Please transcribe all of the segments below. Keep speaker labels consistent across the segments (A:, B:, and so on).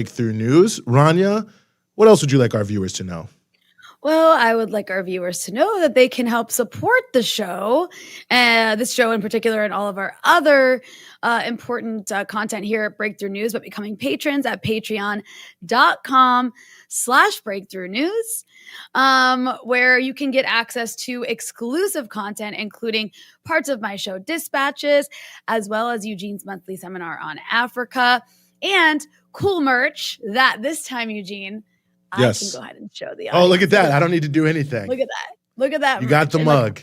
A: Breakthrough News. Rania, what else would you like our viewers to know?
B: Well, I would like our viewers to know that they can help support the show, this show in particular, and all of our other important content here at Breakthrough News, by becoming patrons at patreon.com/Breakthrough News, where you can get access to exclusive content, including parts of my show dispatches, as well as Eugene's monthly seminar on Africa, and cool merch that this time, Eugene,
A: Yes.
B: I can go ahead and show the audience.
A: Oh, look at that. I don't need to do anything.
B: Look at that. Look at that.
A: You got the mug.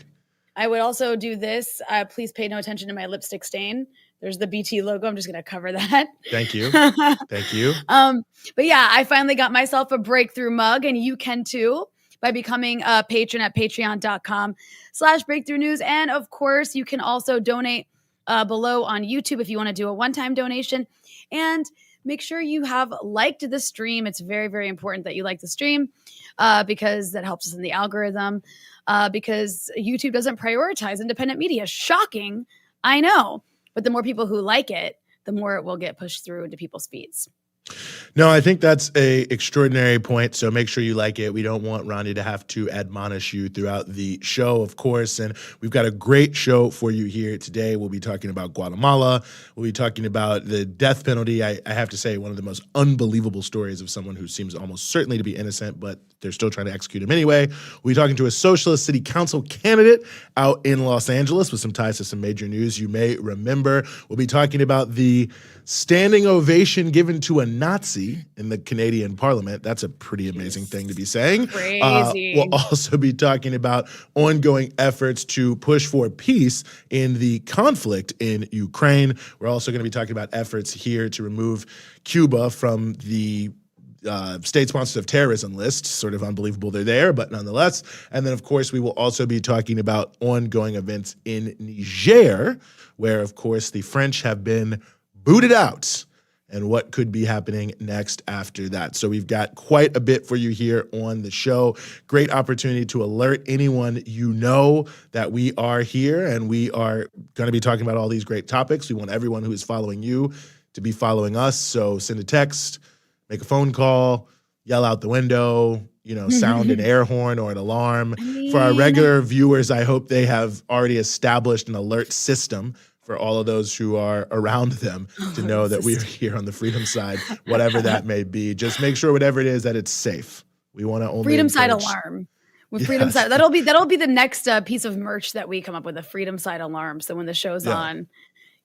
B: I would also do this. Please pay no attention to my lipstick stain. There's the BT logo. I'm just going to cover that.
A: Thank you. Thank you.
B: But yeah, I finally got myself a breakthrough mug, and you can too by becoming a patron at patreon.com/Breakthrough News. And of course, you can also donate below on YouTube if you want to do a one-time donation. And make sure you have liked the stream. It's very, very important that you like the stream because that helps us in the algorithm, because YouTube doesn't prioritize independent media. Shocking, I know. But the more people who like it, the more it will get pushed through into people's feeds.
A: No, I think that's a extraordinary point. So make sure you like it. We don't want Ronnie to have to admonish you throughout the show, of course. And we've got a great show for you here today. We'll be talking about Guatemala. We'll be talking about the death penalty. I have to say, one of the most unbelievable stories of someone who seems almost certainly to be innocent, but they're still trying to execute him anyway. We'll be talking to a socialist city council candidate out in Los Angeles with some ties to some major news you may remember. We'll be talking about the standing ovation given to a Nazi in the Canadian Parliament. That's a pretty amazing thing to be saying.
B: Crazy.
A: We'll also be talking about ongoing efforts to push for peace in the conflict in Ukraine. We're also going to be talking about efforts here to remove Cuba from the state sponsors of terrorism list. Sort of unbelievable they're there, but nonetheless. And then, of course, we will also be talking about ongoing events in Niger, where, of course, the French have been booted out, and what could be happening next after that. So we've got quite a bit for you here on the show. Great opportunity to alert anyone you know that we are here, and we are going to be talking about all these great topics. We want everyone who is following you to be following us. So send a text, make a phone call, yell out the window, sound an air horn or an alarm. For our regular viewers, I hope they have already established an alert system for all of those who are around them to know that we are here on the freedom side, whatever that may be. Just make sure whatever it is that it's safe. We want to only
B: freedom side alarm. With freedom side, that'll be the next piece of merch that we come up with, a freedom side alarm. So when the show's on,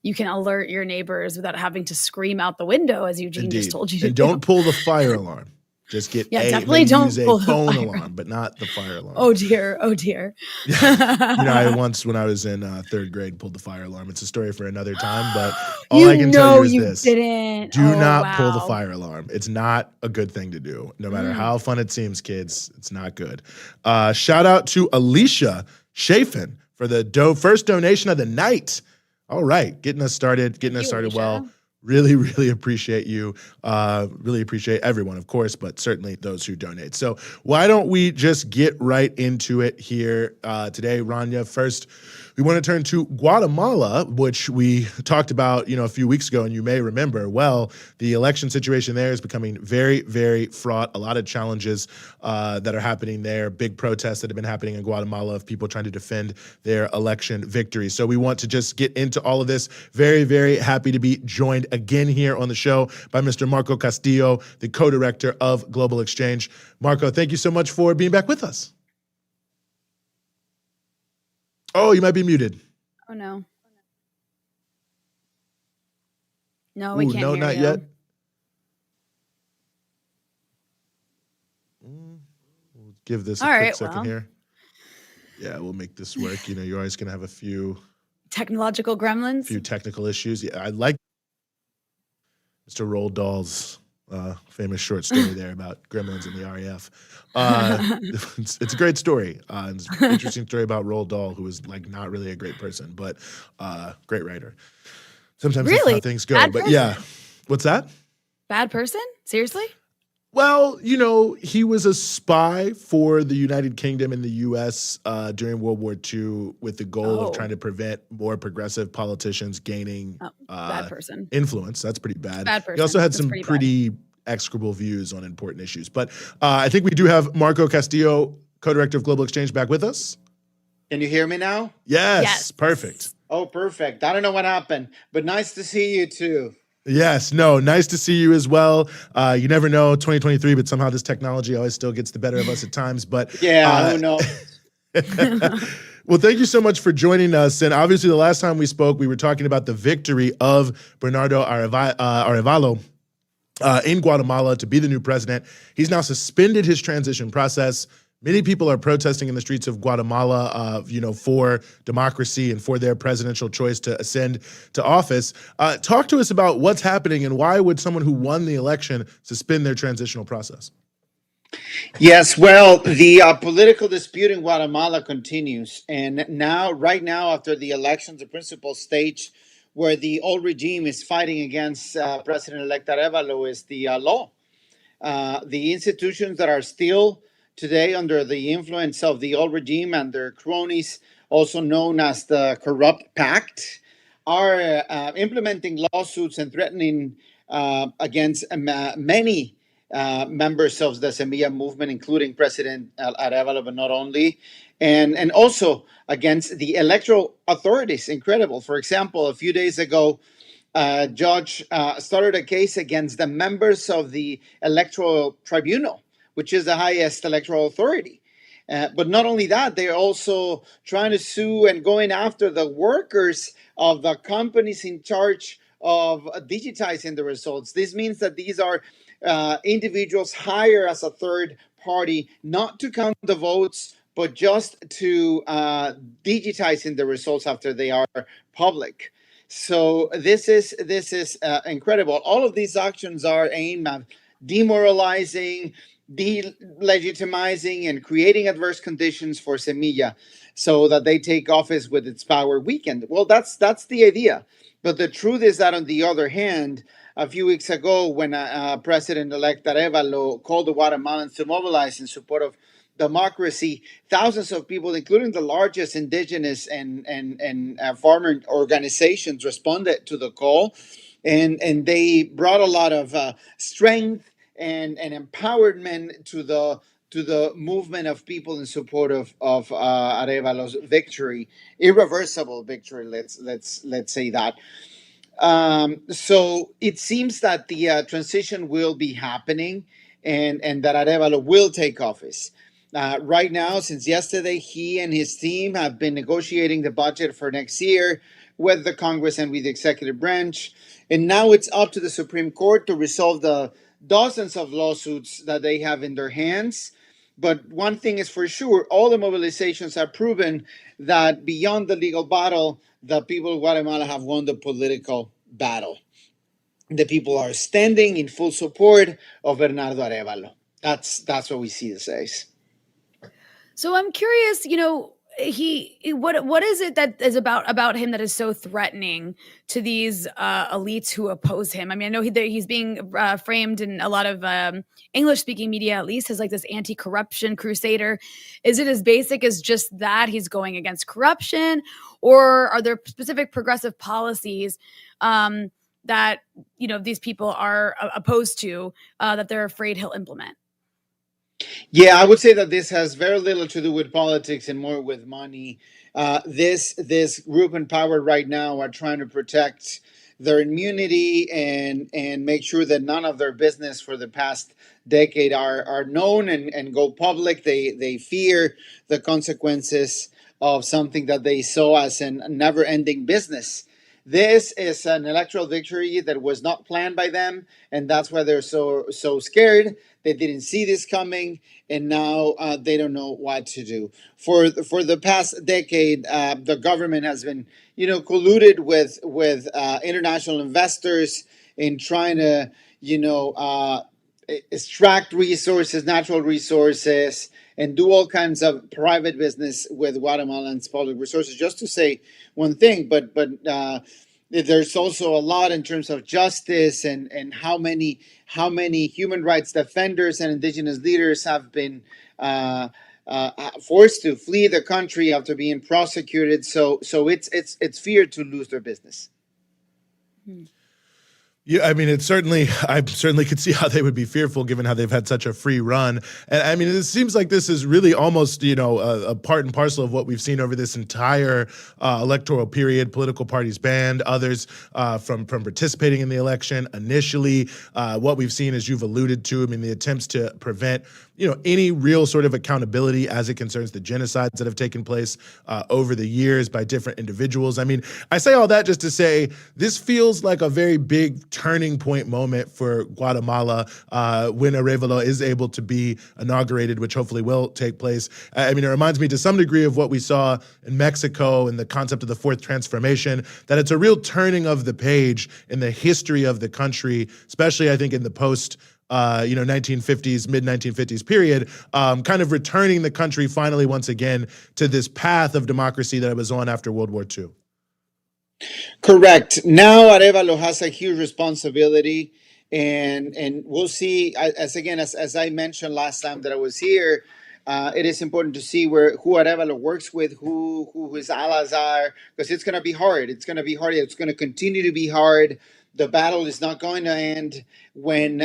B: you can alert your neighbors without having to scream out the window, as Eugene just told you to
A: and
B: do.
A: don't pull the fire alarm. Just get
B: definitely don't
A: use a
B: pull
A: phone alarm, but not the fire alarm.
B: Oh dear, oh dear.
A: I once, when I was in third grade, pulled the fire alarm. It's a story for another time, but all I can tell you is this.
B: Didn't.
A: Do not pull the fire alarm. It's not a good thing to do. No matter how fun it seems, kids, it's not good. Shout out to Alicia Chafin for the first donation of the night. All right, getting us started well. Really, really appreciate you. Really appreciate everyone, of course, but certainly those who donate. So why don't we just get right into it here today, Rania? First, we want to turn to Guatemala, which we talked about, a few weeks ago, and you may remember. Well, the election situation there is becoming very, very fraught. A lot of challenges that are happening there. Big protests that have been happening in Guatemala of people trying to defend their election victory. So we want to just get into all of this. Very, very happy to be joined again here on the show by Mr. Marco Castillo, the co-director of Global Exchange. Marco, thank you so much for being back with us. Oh, you might be muted.
B: Oh, no. No, we can't
A: no,
B: hear
A: not
B: you.
A: yet. We'll give this a quick second here. Yeah, we'll make this work. You're always going to have a few
B: technological gremlins.
A: A few technical issues. Yeah, I like Mr. Roald Dahl's famous short story there about gremlins in the RAF. It's a great story. It's an interesting story about Roald Dahl, who was not really a great person, but great writer. Sometimes that's how things go. But yeah, what's that?
B: Bad person? Seriously?
A: Well, he was a spy for the United Kingdom and the U.S. During World War II with the goal of trying to prevent more progressive politicians gaining
B: bad person.
A: influence. That's pretty bad.
B: Bad person.
A: He also had some pretty execrable views on important issues. But I think we do have Marco Castillo, co-director of Global Exchange, back with us.
C: Can you hear me now?
A: Yes. Perfect.
C: Oh, perfect. I don't know what happened, but nice to see you too.
A: Yes, no, nice to see you as well. You never know, 2023, but somehow this technology always still gets the better of us at times. But
C: yeah, who knows?
A: Well, thank you so much for joining us. And obviously, the last time we spoke, we were talking about the victory of Bernardo Arevalo in Guatemala to be the new president. He's now suspended his transition process. Many people are protesting in the streets of Guatemala, for democracy and for their presidential choice to ascend to office. Talk to us about what's happening and why would someone who won the election suspend their transitional process?
C: Yes, well, the political dispute in Guatemala continues. And right now, after the elections, the principal stage where the old regime is fighting against President-elect Arevalo is the law. The institutions that are still today under the influence of the old regime and their cronies, also known as the Corrupt Pact, are implementing lawsuits and threatening against many members of the Semilla movement, including President Arevalo, but not only, and also against the electoral authorities. Incredible. For example, a few days ago, a judge started a case against the members of the Electoral Tribunal, which is the highest electoral authority. But not only that, they're also trying to sue and going after the workers of the companies in charge of digitizing the results. This means that these are individuals hired as a third party, not to count the votes, but just to digitizing the results after they are public. So this is incredible. All of these actions are aimed at demoralizing, delegitimizing, and creating adverse conditions for Semilla so that they take office with its power weakened. Well, that's the idea. But the truth is that, on the other hand, a few weeks ago, when President-elect Arevalo called the Guatemalans to mobilize in support of democracy, thousands of people, including the largest indigenous and farmer organizations, responded to the call, and they brought a lot of strength and empowerment to the movement of people in support of Arevalo's victory, irreversible victory. Let's say that. So it seems that the transition will be happening, and that Arevalo will take office. Right now, since yesterday, he and his team have been negotiating the budget for next year with the Congress and with the executive branch. And now it's up to the Supreme Court to resolve the dozens of lawsuits that they have in their hands. But one thing is for sure, all the mobilizations have proven that beyond the legal battle, the people of Guatemala have won the political battle. The people are standing in full support of Bernardo Arevalo. That's what we see these days.
B: So I'm curious, what is it that is about him that is so threatening to these elites who oppose him? I mean, I know he's being framed in a lot of English-speaking media, at least, as like this anti-corruption crusader. Is it as basic as just that he's going against corruption, or are there specific progressive policies that these people are opposed to that they're afraid he'll implement?
C: Yeah, I would say that this has very little to do with politics and more with money. This group in power right now are trying to protect their immunity and make sure that none of their business for the past decade are known and go public. They fear the consequences of something that they saw as a never-ending business. This is an electoral victory that was not planned by them, and that's why they're so scared. They didn't see this coming, and now they don't know what to do. For the past decade, the government has been, colluded with international investors in trying to, extract resources, natural resources, and do all kinds of private business with Guatemalans' public resources. Just to say one thing, but there's also a lot in terms of justice and how many human rights defenders and indigenous leaders have been forced to flee the country after being prosecuted. So it's feared to lose their business.
A: Yeah, I mean, I certainly could see how they would be fearful given how they've had such a free run. And I mean, it seems like this is really almost, a part and parcel of what we've seen over this entire electoral period. Political parties banned, others from participating in the election. Initially, what we've seen, as you've alluded to, I mean, the attempts to prevent any real sort of accountability as it concerns the genocides that have taken place over the years by different individuals. I mean, I say all that just to say this feels like a very big turning point moment for Guatemala when Arevalo is able to be inaugurated, which hopefully will take place. I mean, it reminds me to some degree of what we saw in Mexico and the concept of the fourth transformation, that it's a real turning of the page in the history of the country, especially I think in the post 1950s, mid-1950s period, kind of returning the country finally once again to this path of democracy that it was on after World War II.
C: Correct. Now Arevalo has a huge responsibility, and we'll see. As I mentioned last time that I was here, it is important to see who Arevalo works with, who his allies are, because it's going to be hard. It's going to be hard. It's going to continue to be hard. The battle is not going to end when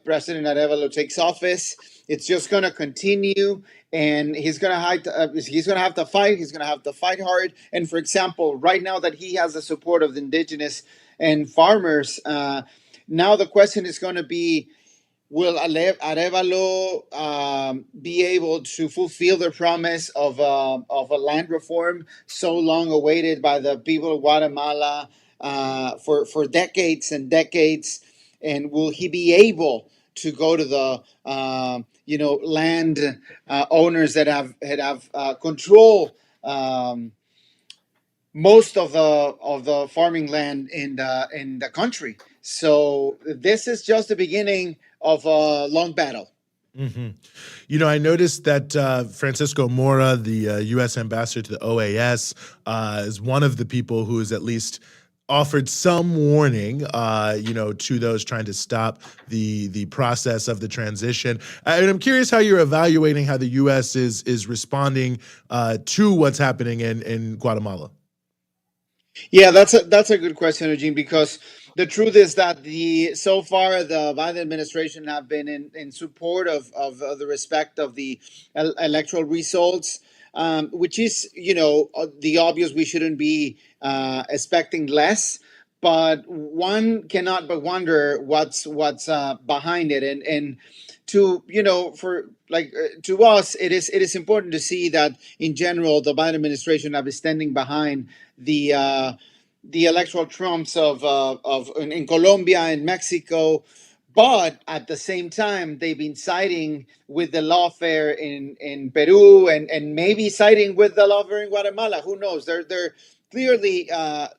C: President Arevalo takes office. It's just going to continue, and he's going to have to fight. He's going to have to fight hard. And for example, right now that he has the support of the indigenous and farmers, now the question is going to be: will Arevalo be able to fulfill the promise of a land reform so long awaited by the people of Guatemala for decades and decades? And will he be able to go to the land owners that have control most of the farming land in the country? So this is just the beginning of a long battle.
A: Mm-hmm. I noticed that Francisco Mora, the U.S. ambassador to the OAS, is one of the people who is at least offered some warning, to those trying to stop the process of the transition. And I'm curious how you're evaluating how the U.S. is responding to what's happening in Guatemala.
C: Yeah, that's a good question, Eugene, because the truth is that so far the Biden administration have been in support of the respect of the electoral results, which is the obvious. We shouldn't be expecting less, but one cannot but wonder what's behind it, and to to us it is important to see that in general the Biden administration have been standing behind the electoral trumps in Colombia and Mexico, but at the same time they've been siding with the lawfare in Peru and maybe siding with the lawfare in Guatemala. Who knows? They're clearly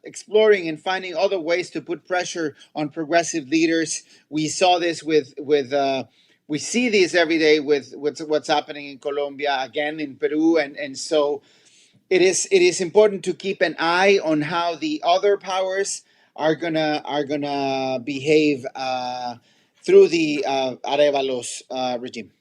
C: exploring and finding other ways to put pressure on progressive leaders. We saw this we see this every day with what's happening in Colombia, again in Peru, and so it is important to keep an eye on how the other powers are gonna behave through the Arevalo's regime.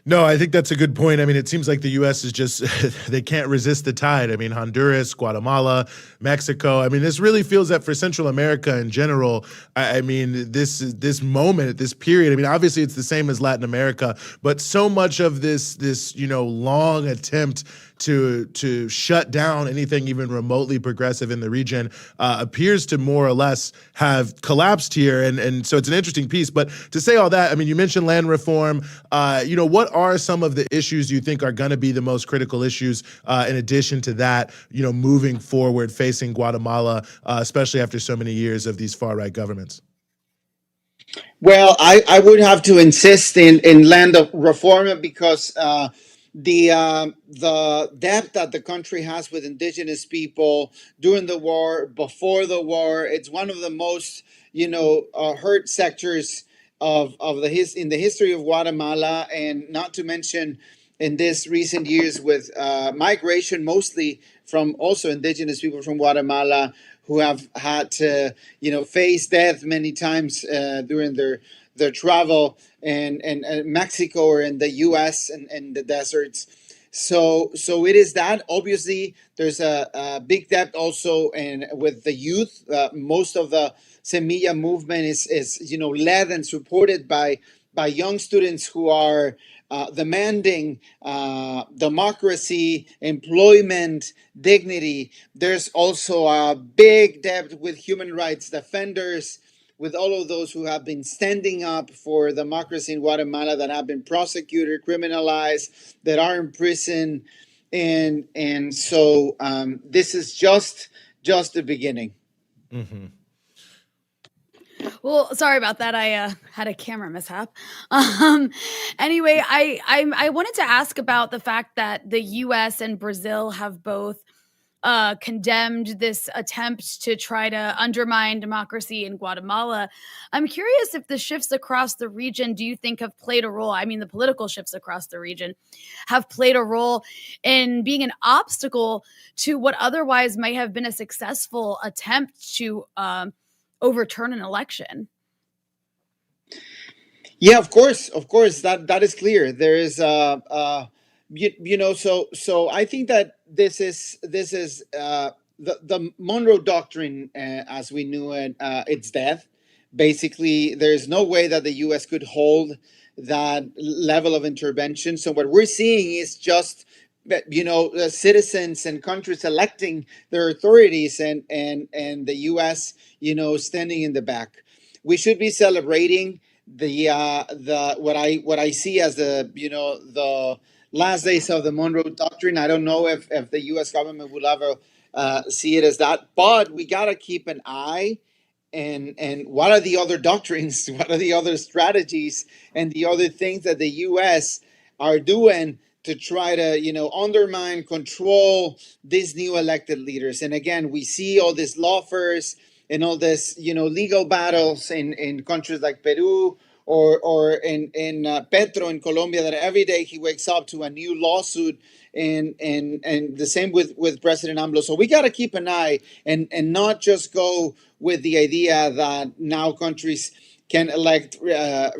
A: No, I think that's a good point. I mean, it seems like the U.S. is just, they can't resist the tide. I mean, Honduras, Guatemala, Mexico. I mean, this really feels that for Central America in general, I mean, this moment, this period, I mean, obviously it's the same as Latin America, but so much of this long attempt to shut down anything even remotely progressive in the region appears to more or less have collapsed here. And so it's an interesting piece. But to say all that, I mean, you mentioned land reform. What are some of the issues you think are going to be the most critical issues in addition to that, moving forward, facing Guatemala, especially after so many years of these far-right governments?
C: Well, I would have to insist in land reform because the depth that the country has with indigenous people during the war, before the war, it's one of the most hurt sectors of in the history of Guatemala, and not to mention in this recent years with migration, mostly from also indigenous people from Guatemala who have had to face death many times during their travel and Mexico or in the U.S. and the deserts. So it is that. Obviously, there's a big depth also, and with the youth, most of the Semilla movement is led and supported by young students who are demanding democracy, employment, dignity. There's also a big depth with human rights defenders, with all of those who have been standing up for democracy in Guatemala, that have been prosecuted, criminalized, that are in prison, and so this is just the beginning.
A: Mm-hmm.
B: Well, sorry about that. I had a camera mishap. Anyway, I wanted to ask about the fact that the U.S. and Brazil have both condemned this attempt to try to undermine democracy in Guatemala. I'm curious if the shifts across the region, do you think, have played a role? I mean, the political shifts across the region have played a role in being an obstacle to what otherwise might have been a successful attempt to overturn an election.
C: Yeah, of course, that is clear. There is so I think that this is the Monroe Doctrine, as we knew it, its death. Basically, there is no way that the U.S. could hold that level of intervention. So what we're seeing is just citizens and countries electing their authorities, and the U.S. standing in the back. We should be celebrating the what I see as the last days of the Monroe Doctrine. I don't know if the U.S. government will ever see it as that, but we gotta keep an eye. And what are the other doctrines? What are the other strategies and the other things that the U.S. are doing to try to undermine, control these new elected leaders? And again, we see all these lawfare and all this legal battles in countries like Peru or in Petro in Colombia, that every day he wakes up to a new lawsuit, and the same with President AMLO. So we got to keep an eye and not just go with the idea that now countries can elect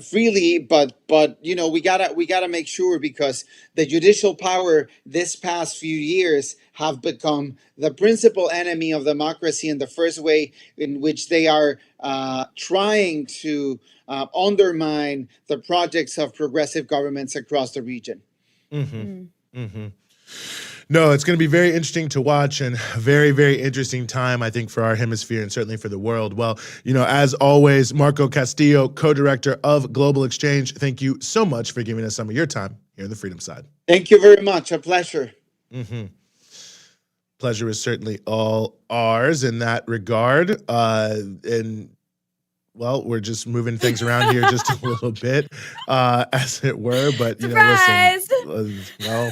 C: freely, but we gotta make sure, because the judicial power this past few years have become the principal enemy of democracy, in the first way in which they are trying to undermine the projects of progressive governments across the region.
A: Mm-hmm. Mm-hmm. No, it's going to be very interesting to watch, and a very, very interesting time, I think, for our hemisphere and certainly for the world. Well, as always, Marco Castillo, co-director of Global Exchange, thank you so much for giving us some of your time here on the Freedom Side.
C: Thank you very much. A pleasure.
A: Mm-hmm. Pleasure is certainly all ours in that regard. Well, we're just moving things around here just a little bit, as it were. But,
B: Surprise!
A: Well,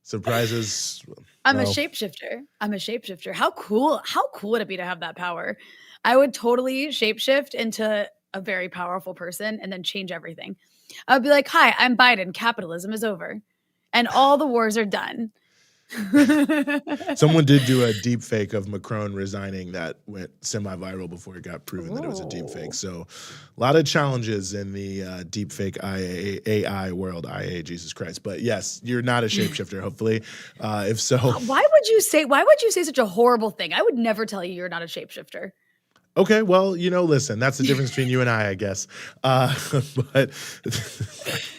A: surprises.
B: I'm a shapeshifter. How cool would it be to have that power? I would totally shapeshift into a very powerful person and then change everything. I would be like, hi, I'm Biden. Capitalism is over. And all the wars are done.
A: Someone did do a deep fake of Macron resigning that went semi-viral before it got proven that it was a deep fake. So a lot of challenges in the deep fake AI world. Jesus Christ. But yes, you're not a shapeshifter, hopefully. If so.
B: Why would you say such a horrible thing? I would never tell you you're not a shapeshifter.
A: Okay, well, listen, that's the difference between you and I guess. But I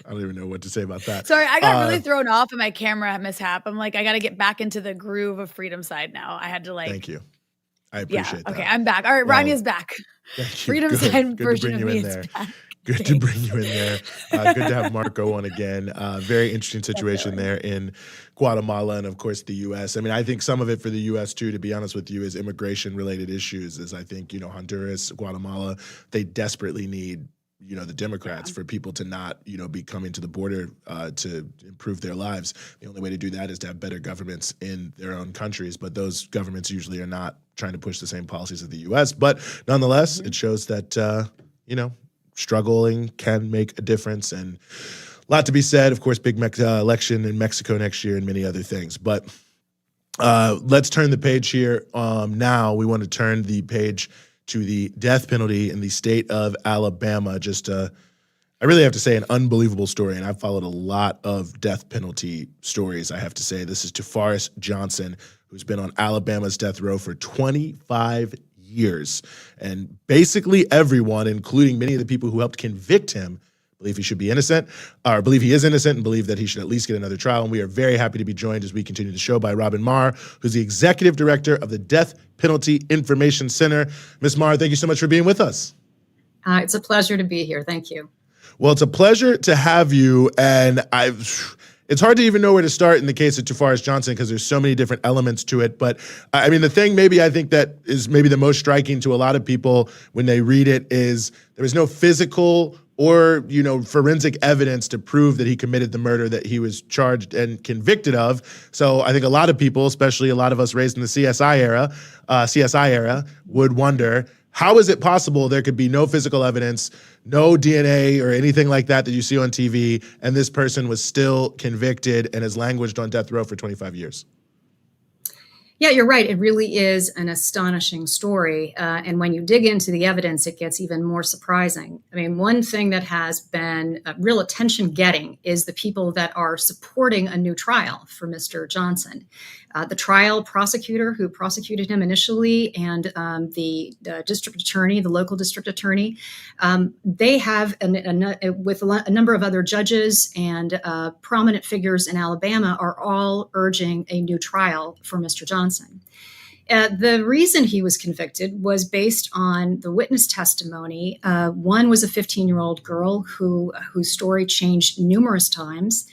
A: don't even know what to say about that.
B: Sorry, I got really thrown off in my camera mishap. I'm like, I got to get back into the groove of Freedom Side now. I had to
A: Thank you. I appreciate that.
B: Okay, I'm back. All right, well, Rania's back. Freedom Side version of me is back.
A: Good to bring you in there. Good to have Marco on again. Very interesting situation there in Guatemala and, of course, the U.S. I mean, I think some of it for the U.S., too, to be honest with you, is immigration-related issues. As I think, Honduras, Guatemala, they desperately need, the Democrats for people to not, be coming to the border to improve their lives. The only way to do that is to have better governments in their own countries. But those governments usually are not trying to push the same policies as the U.S. But nonetheless, it shows that, struggling can make a difference, and a lot to be said. Of course, big election in Mexico next year and many other things. But let's turn the page here. Now we want to turn the page to the death penalty in the state of Alabama. Just I really have to say an unbelievable story, and I've followed a lot of death penalty stories, I have to say. This is Taris Johnson, who's been on Alabama's death row for 25 years. And basically everyone, including many of the people who helped convict him, believe he should be innocent, or believe he is innocent, and believe that he should at least get another trial. And we are very happy to be joined as we continue the show by Robin Marr, who's the executive director of the Death Penalty Information Center. Ms. Marr, thank you so much for being with us.
D: It's a pleasure to be here. Thank you.
A: Well, it's a pleasure to have you, and it's hard to even know where to start in the case of Taris Johnson because there's so many different elements to it. But I mean, the thing maybe I think that is maybe the most striking to a lot of people when they read it is there was no physical or, forensic evidence to prove that he committed the murder that he was charged and convicted of. So I think a lot of people, especially a lot of us raised in the CSI era, would wonder, how is it possible there could be no physical evidence, no DNA or anything like that you see on TV, and this person was still convicted and has languished on death row for 25 years?
D: Yeah, you're right. It really is an astonishing story. And when you dig into the evidence, it gets even more surprising. I mean, one thing that has been real attention getting is the people that are supporting a new trial for Mr. Johnson. The trial prosecutor who prosecuted him initially and the district attorney, the local district attorney, they have, with a number of other judges and prominent figures in Alabama, are all urging a new trial for Mr. Johnson. The reason he was convicted was based on the witness testimony. One was a 15-year-old girl whose story changed numerous times.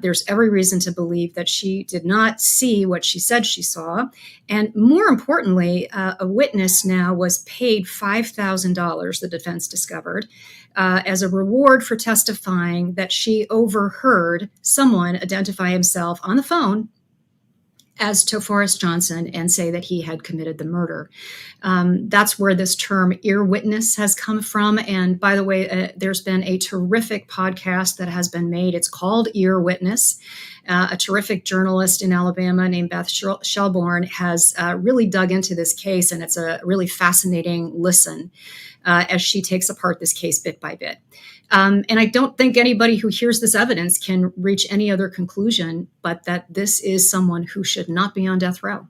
D: There's every reason to believe that she did not see what she said she saw. And more importantly, a witness now was paid $5,000, the defense discovered, as a reward for testifying that she overheard someone identify himself on the phone as Taris Johnson and say that he had committed the murder. That's where this term ear witness has come from. And by the way, there's been a terrific podcast that has been made. It's called Ear Witness. A terrific journalist in Alabama named Beth Shelbourne has really dug into this case, and it's a really fascinating listen as she takes apart this case bit by bit. And I don't think anybody who hears this evidence can reach any other conclusion but that this is someone who should not be on death row.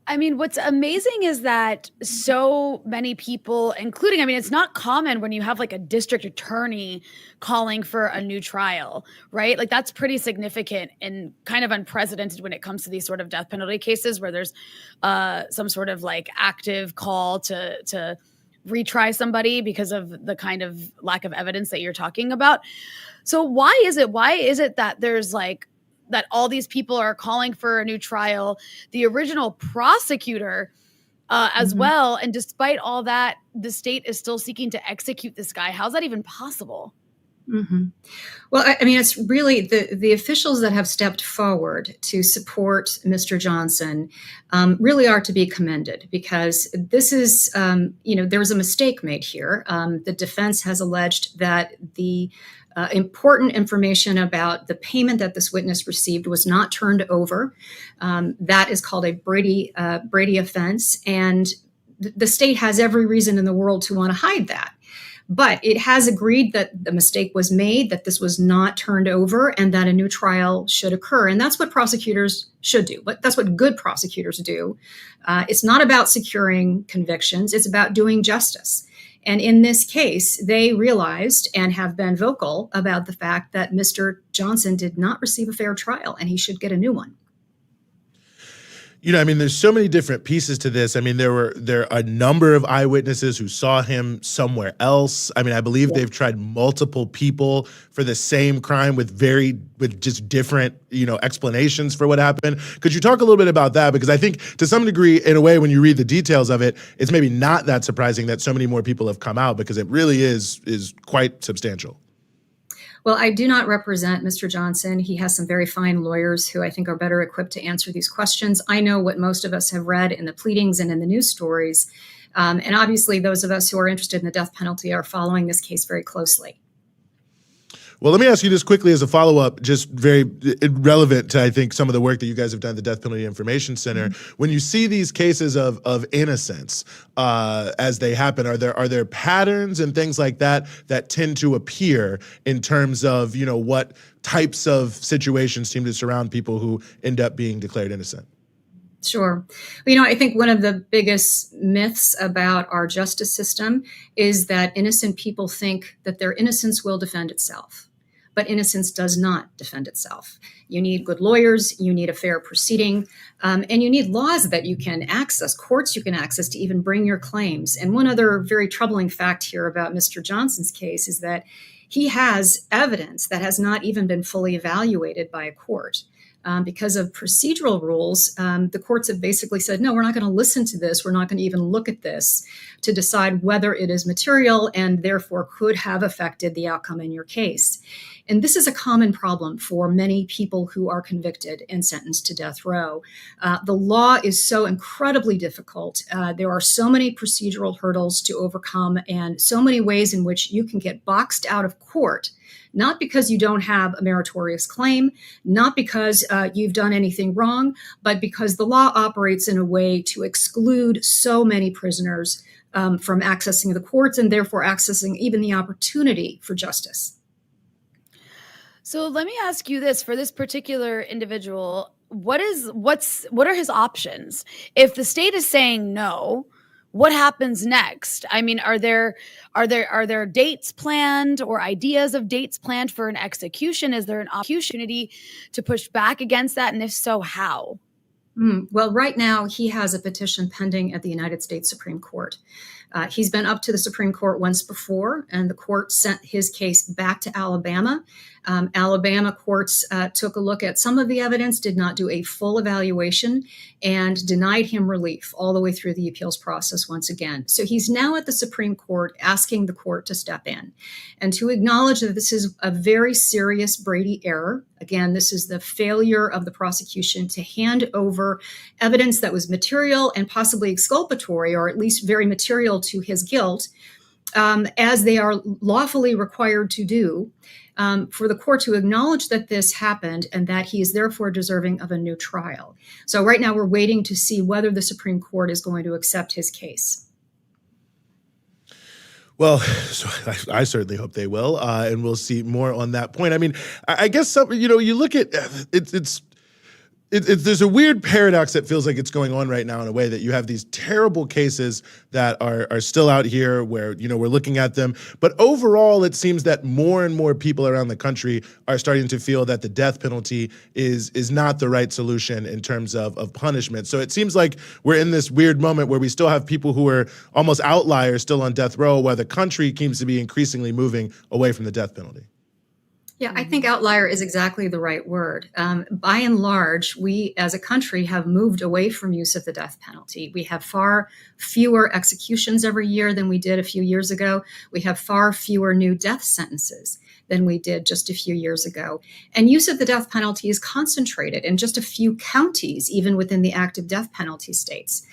B: I mean, what's amazing is that so many people, including, it's not common when you have like a district attorney calling for a new trial, right? Like that's pretty significant and kind of unprecedented when it comes to these sort of death penalty cases where there's some sort of like active call to retry somebody because of the kind of lack of evidence that you're talking about. So why is it that there's like that all these people are calling for a new trial, the original prosecutor as well, and despite all that, the state is still seeking to execute this guy? How's that even possible?
D: Mm-hmm. Well, I mean, it's really the officials that have stepped forward to support Mr. Johnson really are to be commended because this is, there was a mistake made here. The defense has alleged that the important information about the payment that this witness received was not turned over. That is called a Brady offense, and the state has every reason in the world to want to hide that. But it has agreed that the mistake was made, that this was not turned over, and that a new trial should occur. And that's what prosecutors should do. But that's what good prosecutors do. It's not about securing convictions. It's about doing justice. And in this case, they realized and have been vocal about the fact that Mr. Johnson did not receive a fair trial, and he should get a new one.
A: There's so many different pieces to this. There are a number of eyewitnesses who saw him somewhere else. I believe they've tried multiple people for the same crime with just different, explanations for what happened. Could you talk a little bit about that? Because I think to some degree, in a way, when you read the details of it, it's maybe not that surprising that so many more people have come out because it really is quite substantial.
D: Well, I do not represent Mr. Johnson. He has some very fine lawyers who I think are better equipped to answer these questions. I know what most of us have read in the pleadings and in the news stories. And obviously, those of us who are interested in the death penalty are following this case very closely.
A: Well, let me ask you this quickly as a follow-up, just very relevant to, I think, some of the work that you guys have done at the Death Penalty Information Center. When you see these cases of innocence as they happen, are there patterns and things like that that tend to appear in terms of, you know, what types of situations seem to surround people who end up being declared innocent?
D: Sure. Well, you know, I think one of the biggest myths about our justice system is that innocent people think that their innocence will defend itself. But innocence does not defend itself. You need good lawyers, you need a fair proceeding, and you need laws that you can access, courts you can access to even bring your claims. And one other very troubling fact here about Mr. Johnson's case is that he has evidence that has not even been fully evaluated by a court. Because of procedural rules, the courts have basically said, no, we're not going to listen to this. We're not going to even look at this to decide whether it is material and therefore could have affected the outcome in your case. And this is a common problem for many people who are convicted and sentenced to death row. The law is so incredibly difficult. There are so many procedural hurdles to overcome and so many ways in which you can get boxed out of court, not because you don't have a meritorious claim, not because you've done anything wrong, but because the law operates in a way to exclude so many prisoners from accessing the courts and therefore accessing even the opportunity for justice.
B: So let me ask you this: for this particular individual, what are his options? If the state is saying no, what happens next? I mean, are there dates planned or ideas of dates planned for an execution? Is there an opportunity to push back against that? And if so, how?
D: Well, right now he has a petition pending at the United States Supreme Court. He's been up to the Supreme Court once before, and the court sent his case back to Alabama. Alabama courts took a look at some of the evidence, did not do a full evaluation, and denied him relief all the way through the appeals process once again. So he's now at the Supreme Court asking the court to step in and to acknowledge that this is a very serious Brady error. Again, this is the failure of the prosecution to hand over evidence that was material and possibly exculpatory, or at least very material to his guilt, as they are lawfully required to do, for the court to acknowledge that this happened and that he is therefore deserving of a new trial. So right now we're waiting to see whether the Supreme Court is going to accept his case.
A: Well, so I certainly hope they will, and we'll see more on that point. I mean, I guess you look at there's a weird paradox that feels like it's going on right now in a way that you have these terrible cases that are still out here where, we're looking at them. But overall, it seems that more and more people around the country are starting to feel that the death penalty is not the right solution in terms of punishment. So it seems like we're in this weird moment where we still have people who are almost outliers still on death row, while the country seems to be increasingly moving away from the death penalty.
D: Yeah, I think outlier is exactly the right word. By and large, we as a country have moved away from use of the death penalty. We have far fewer executions every year than we did a few years ago. We have far fewer new death sentences than we did just a few years ago. And use of the death penalty is concentrated in just a few counties, even within the active death penalty states.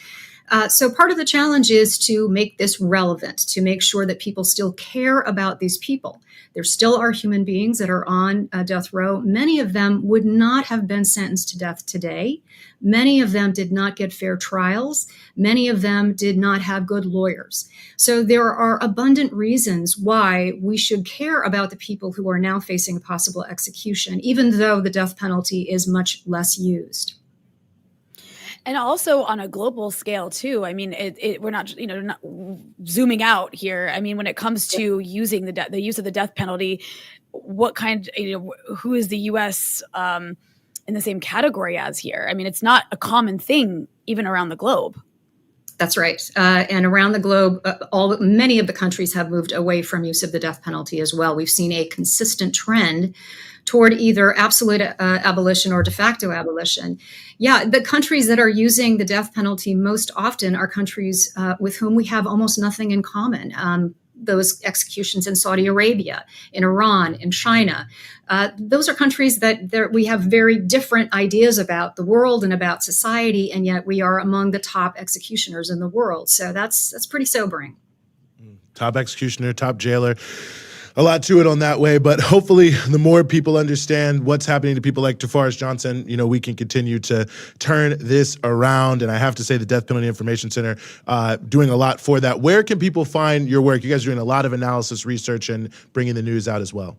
D: So part of the challenge is to make this relevant, to make sure that people still care about these people. There still are human beings that are on death row. Many of them would not have been sentenced to death today. Many of them did not get fair trials. Many of them did not have good lawyers. So there are abundant reasons why we should care about the people who are now facing a possible execution, even though the death penalty is much less used.
B: And also on a global scale too. I mean, we're not, not zooming out here. I mean, when it comes to using the use of the death penalty, what kind, who is the U.S. In the same category as here? I mean, it's not a common thing even around the globe.
D: That's right. And around the globe, many of the countries have moved away from use of the death penalty as well. We've seen a consistent trend toward either absolute abolition or de facto abolition. Yeah, the countries that are using the death penalty most often are countries with whom we have almost nothing in common. Those executions in Saudi Arabia, in Iran, in China. Those are countries that we have very different ideas about the world and about society, and yet we are among the top executioners in the world. So that's pretty sobering.
A: Top executioner, top jailer. A lot to it on that way, but hopefully the more people understand what's happening to people like Taris Johnson, we can continue to turn this around. And I have to say the Death Penalty Information Center doing a lot for that. Where can people find your work? You guys are doing a lot of analysis, research, and bringing the news out as well.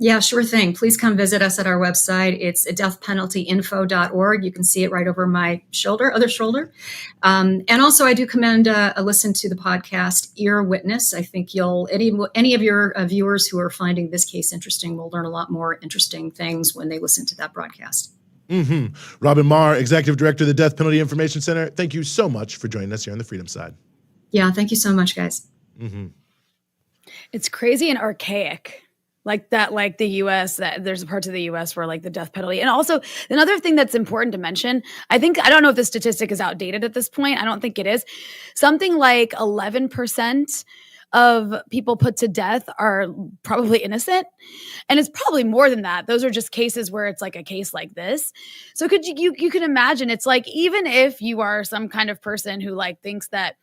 D: Yeah, sure thing. Please come visit us at our website. It's deathpenaltyinfo.org. You can see it right over my other shoulder. And also, I do commend a listen to the podcast Ear Witness. I think any of your viewers who are finding this case interesting will learn a lot more interesting things when they listen to that broadcast.
A: Robin Marr, Executive Director of the Death Penalty Information Center, thank you so much for joining us here on the Freedom Side.
D: Yeah, thank you so much, guys.
B: It's crazy and archaic. Like that, like the U.S., that there's parts of the U.S. where like the death penalty. And also another thing that's important to mention, I don't know if the statistic is outdated at this point. I don't think it is. Something like 11% of people put to death are probably innocent. And it's probably more than that. Those are just cases where it's like a case like this. So you can imagine, it's like, even if you are some kind of person who like thinks that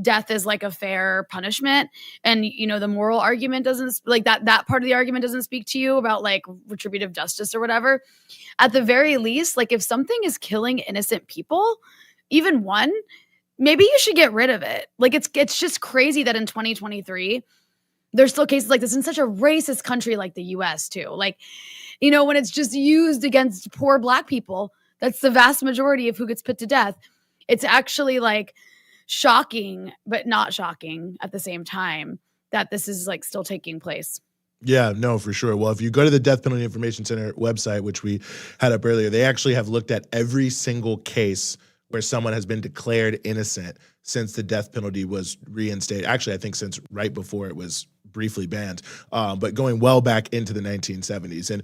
B: death is like a fair punishment, and the moral argument doesn't like that part of the argument doesn't speak to you about like retributive justice or whatever. At the very least, like if something is killing innocent people, even one, maybe you should get rid of it. Like it's just crazy that in 2023 there's still cases like this in such a racist country like the US too. Like, when it's just used against poor Black people, that's the vast majority of who gets put to death. It's actually like shocking, but not shocking at the same time that this is like still taking place.
A: Yeah, no, for sure. Well, if you go to the Death Penalty Information Center website, which we had up earlier, they actually have looked at every single case where someone has been declared innocent since the death penalty was reinstated. Actually, I think since right before it was briefly banned, but going well back into the 1970s. And,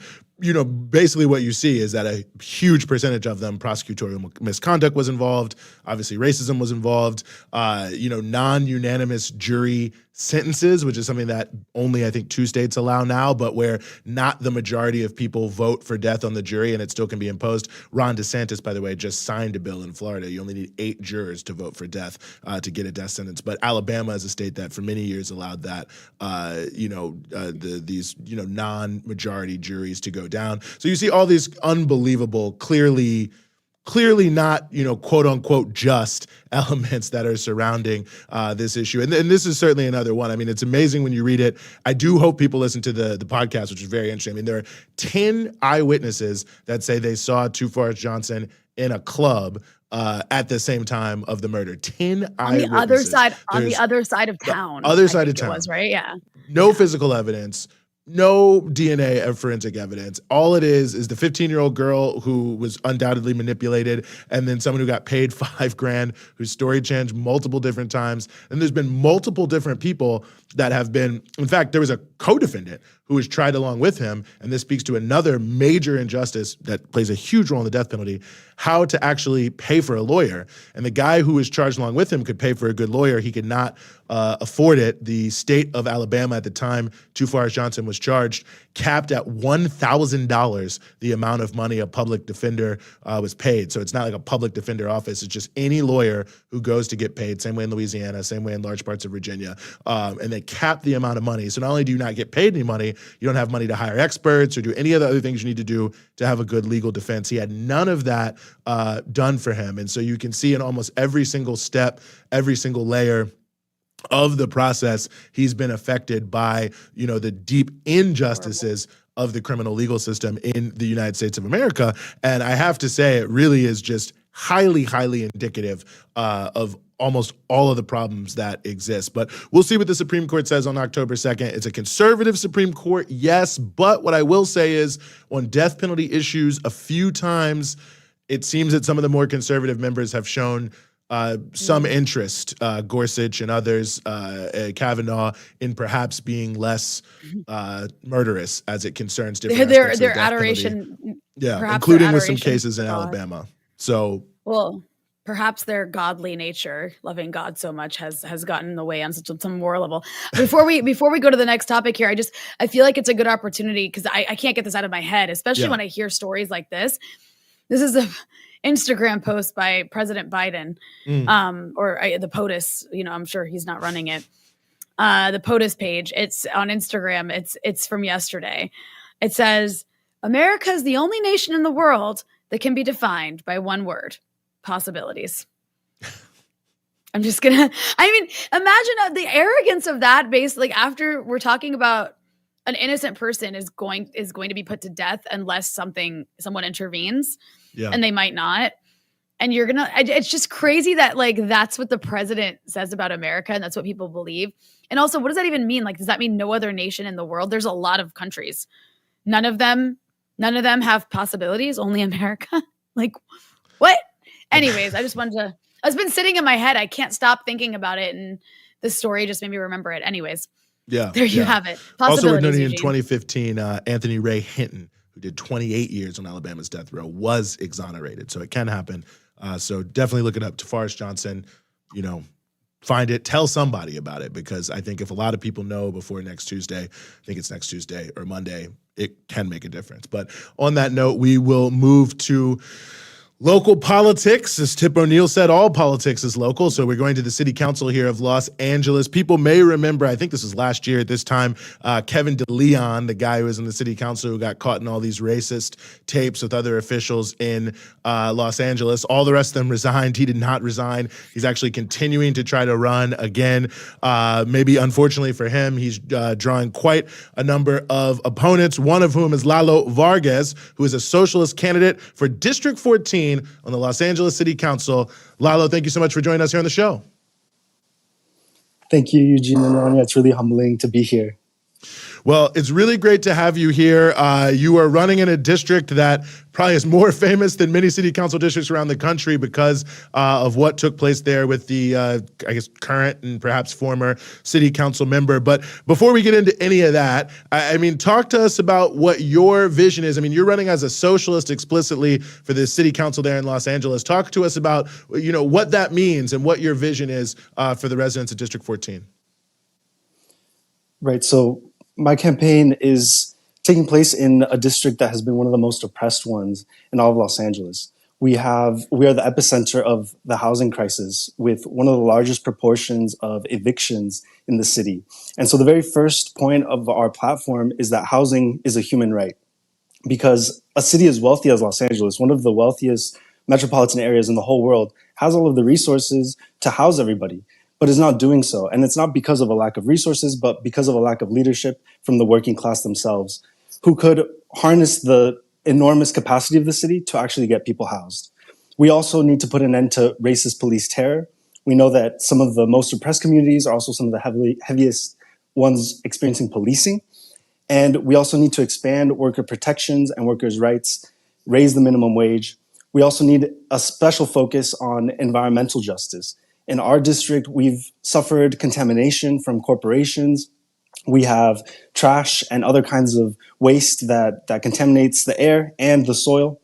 A: basically what you see is that a huge percentage of them, prosecutorial misconduct was involved. Obviously, racism was involved. Non-unanimous jury sentences, which is something that only, I think, 2 states allow now, but where not the majority of people vote for death on the jury and it still can be imposed. Ron DeSantis, by the way, just signed a bill in Florida. You only need 8 jurors to vote for death to get a death sentence. But Alabama is a state that for many years allowed that, these non-majority juries to go down. So you see all these unbelievable, clearly not, quote unquote, just elements that are surrounding this issue. And this is certainly another one. I mean, it's amazing when you read it. I do hope people listen to the podcast, which is very interesting. I mean, there are 10 eyewitnesses that say they saw Taris Johnson in a club at the same time of the murder. 10 eyewitnesses.
B: On the other side of town.
A: Other side of town.
B: It was, right? Yeah.
A: No physical evidence. No DNA or forensic evidence. All it is the 15-year-old girl who was undoubtedly manipulated, and then someone who got paid $5,000, whose story changed multiple different times. And there's been multiple different people that have been, in fact, there was a co-defendant who was tried along with him, and this speaks to another major injustice that plays a huge role in the death penalty, how to actually pay for a lawyer. And the guy who was charged along with him could pay for a good lawyer. He could not afford it. The state of Alabama at the time Taris Johnson was charged capped at $1,000 the amount of money a public defender was paid. So it's not like a public defender office. It's just any lawyer who goes to get paid, same way in Louisiana, same way in large parts of Virginia. And they cap the amount of money. So not only do you not get paid any money, you don't have money to hire experts or do any of the other things you need to do to have a good legal defense. He had none of that done for him. And so you can see in almost every single step, every single layer of the process, he's been affected by, the deep injustices of the criminal legal system in the United States of America. And I have to say, it really is just highly, highly indicative of almost all of the problems that exist. But we'll see what the Supreme Court says on October 2nd. It's a conservative Supreme Court, yes, but what I will say is on death penalty issues, a few times it seems that some of the more conservative members have shown some interest, Gorsuch and others, Kavanaugh, in perhaps being less murderous as it concerns different aspects of
B: their
A: death
B: adoration,
A: penalty. Yeah, including with some cases in
B: God.
A: Alabama. So,
B: well, perhaps their godly nature, loving God so much, has gotten in the way on some moral level. Before we go to the next topic here, I feel like it's a good opportunity because I can't get this out of my head, especially when I hear stories like this. This is a Instagram post by President Biden, or the POTUS. I'm sure he's not running it. the POTUS page. It's on Instagram. It's from yesterday. It says, America is the only nation in the world that can be defined by one word: possibilities. I'm just gonna, I mean, imagine the arrogance of that basically after we're talking about an innocent person is going to be put to death unless someone intervenes, and they might not. And it's just crazy that like that's what the president says about America, and that's what people believe. And also, what does that even mean? Like, does that mean no other nation in the world? There's a lot of countries. None of them have possibilities, only America. Like, what? Anyways, it's been sitting in my head. I can't stop thinking about it. And this story just made me remember it. Anyways.
A: Yeah.
B: There you have it.
A: Also, we're noting in 2015, Anthony Ray Hinton, who did 28 years on Alabama's death row, was exonerated. So it can happen. So definitely look it up. Taris Johnson, find it, tell somebody about it, because I think if a lot of people know before next Tuesday, I think it's next Tuesday or Monday, it can make a difference. But on that note, we will move to local politics. As Tip O'Neill said, all politics is local. So we're going to the city council here of Los Angeles. People may remember, I think this was last year at this time, Kevin DeLeon, the guy who was in the city council who got caught in all these racist tapes with other officials in Los Angeles. All the rest of them resigned. He did not resign. He's actually continuing to try to run again. Maybe unfortunately for him, he's drawing quite a number of opponents, one of whom is Lalo Vargas, who is a socialist candidate for District 14 on the Los Angeles City Council. Lalo, thank you so much for joining us here on the show.
E: Thank you, Eugene and Rania. It's really humbling to be here.
A: Well, it's really great to have you here. You are running in a district that probably is more famous than many city council districts around the country because of what took place there with the, current and perhaps former city council member. But before we get into any of that, I mean, talk to us about what your vision is. I mean, you're running as a socialist explicitly for the city council there in Los Angeles. Talk to us about, what that means and what your vision is for the residents of District 14.
E: Right. So my campaign is taking place in a district that has been one of the most oppressed ones in all of Los Angeles. We are the epicenter of the housing crisis, with one of the largest proportions of evictions in the city. And so the very first point of our platform is that housing is a human right, because a city as wealthy as Los Angeles, one of the wealthiest metropolitan areas in the whole world, has all of the resources to house everybody, but is not doing so. And it's not because of a lack of resources, but because of a lack of leadership from the working class themselves, who could harness the enormous capacity of the city to actually get people housed. We also need to put an end to racist police terror. We know that some of the most oppressed communities are also some of the heaviest ones experiencing policing. And we also need to expand worker protections and workers' rights, raise the minimum wage. We also need a special focus on environmental justice. In our district, we've suffered contamination from corporations. We have trash and other kinds of waste that contaminates the air and the soil.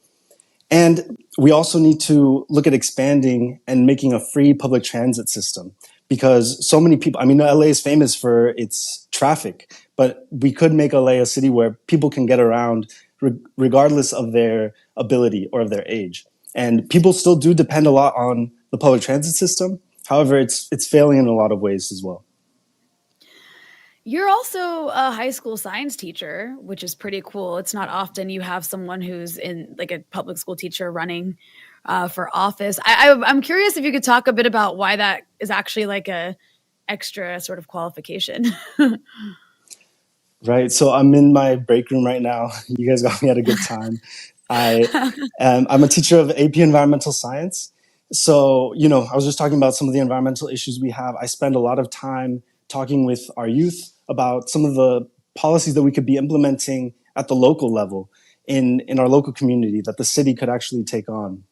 E: And we also need to look at expanding and making a free public transit system, because so many people, LA is famous for its traffic, but we could make LA a city where people can get around regardless of their ability or of their age. And people still do depend a lot on the public transit system. However, it's failing in a lot of ways as well.
B: You're also a high school science teacher, which is pretty cool. It's not often you have someone who's in like a public school teacher running for office. I'm curious if you could talk a bit about why that is actually like a extra sort of qualification.
E: Right. So I'm in my break room right now. You guys got me at a good time. I'm a teacher of AP Environmental Science. So, I was just talking about some of the environmental issues we have. I spend a lot of time talking with our youth about some of the policies that we could be implementing at the local level in our local community that the city could actually take on.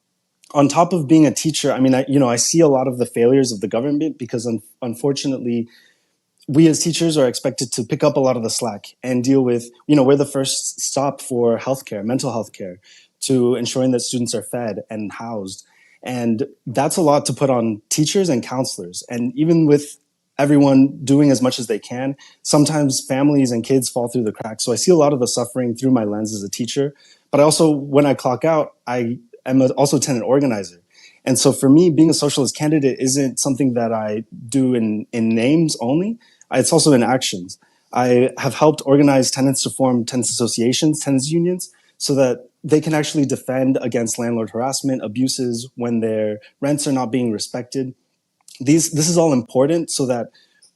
E: On top of being a teacher, I see a lot of the failures of the government because unfortunately, we as teachers are expected to pick up a lot of the slack and deal with, we're the first stop for healthcare, mental health care, to ensuring that students are fed and housed. And that's a lot to put on teachers and counselors. And even with everyone doing as much as they can, sometimes families and kids fall through the cracks. So I see a lot of the suffering through my lens as a teacher. But I also, when I clock out, I am also a tenant organizer. And so for me, being a socialist candidate isn't something that I do in names only. It's also in actions. I have helped organize tenants to form tenants associations, tenants unions, so that they can actually defend against landlord harassment, abuses when their rents are not being respected. This is all important so that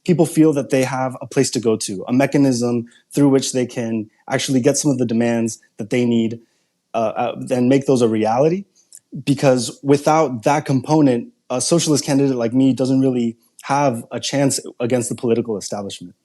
E: people feel that they have a place to go to, a mechanism through which they can actually get some of the demands that they need and make those a reality. Because without that component, a socialist candidate like me doesn't really have a chance against the political establishment.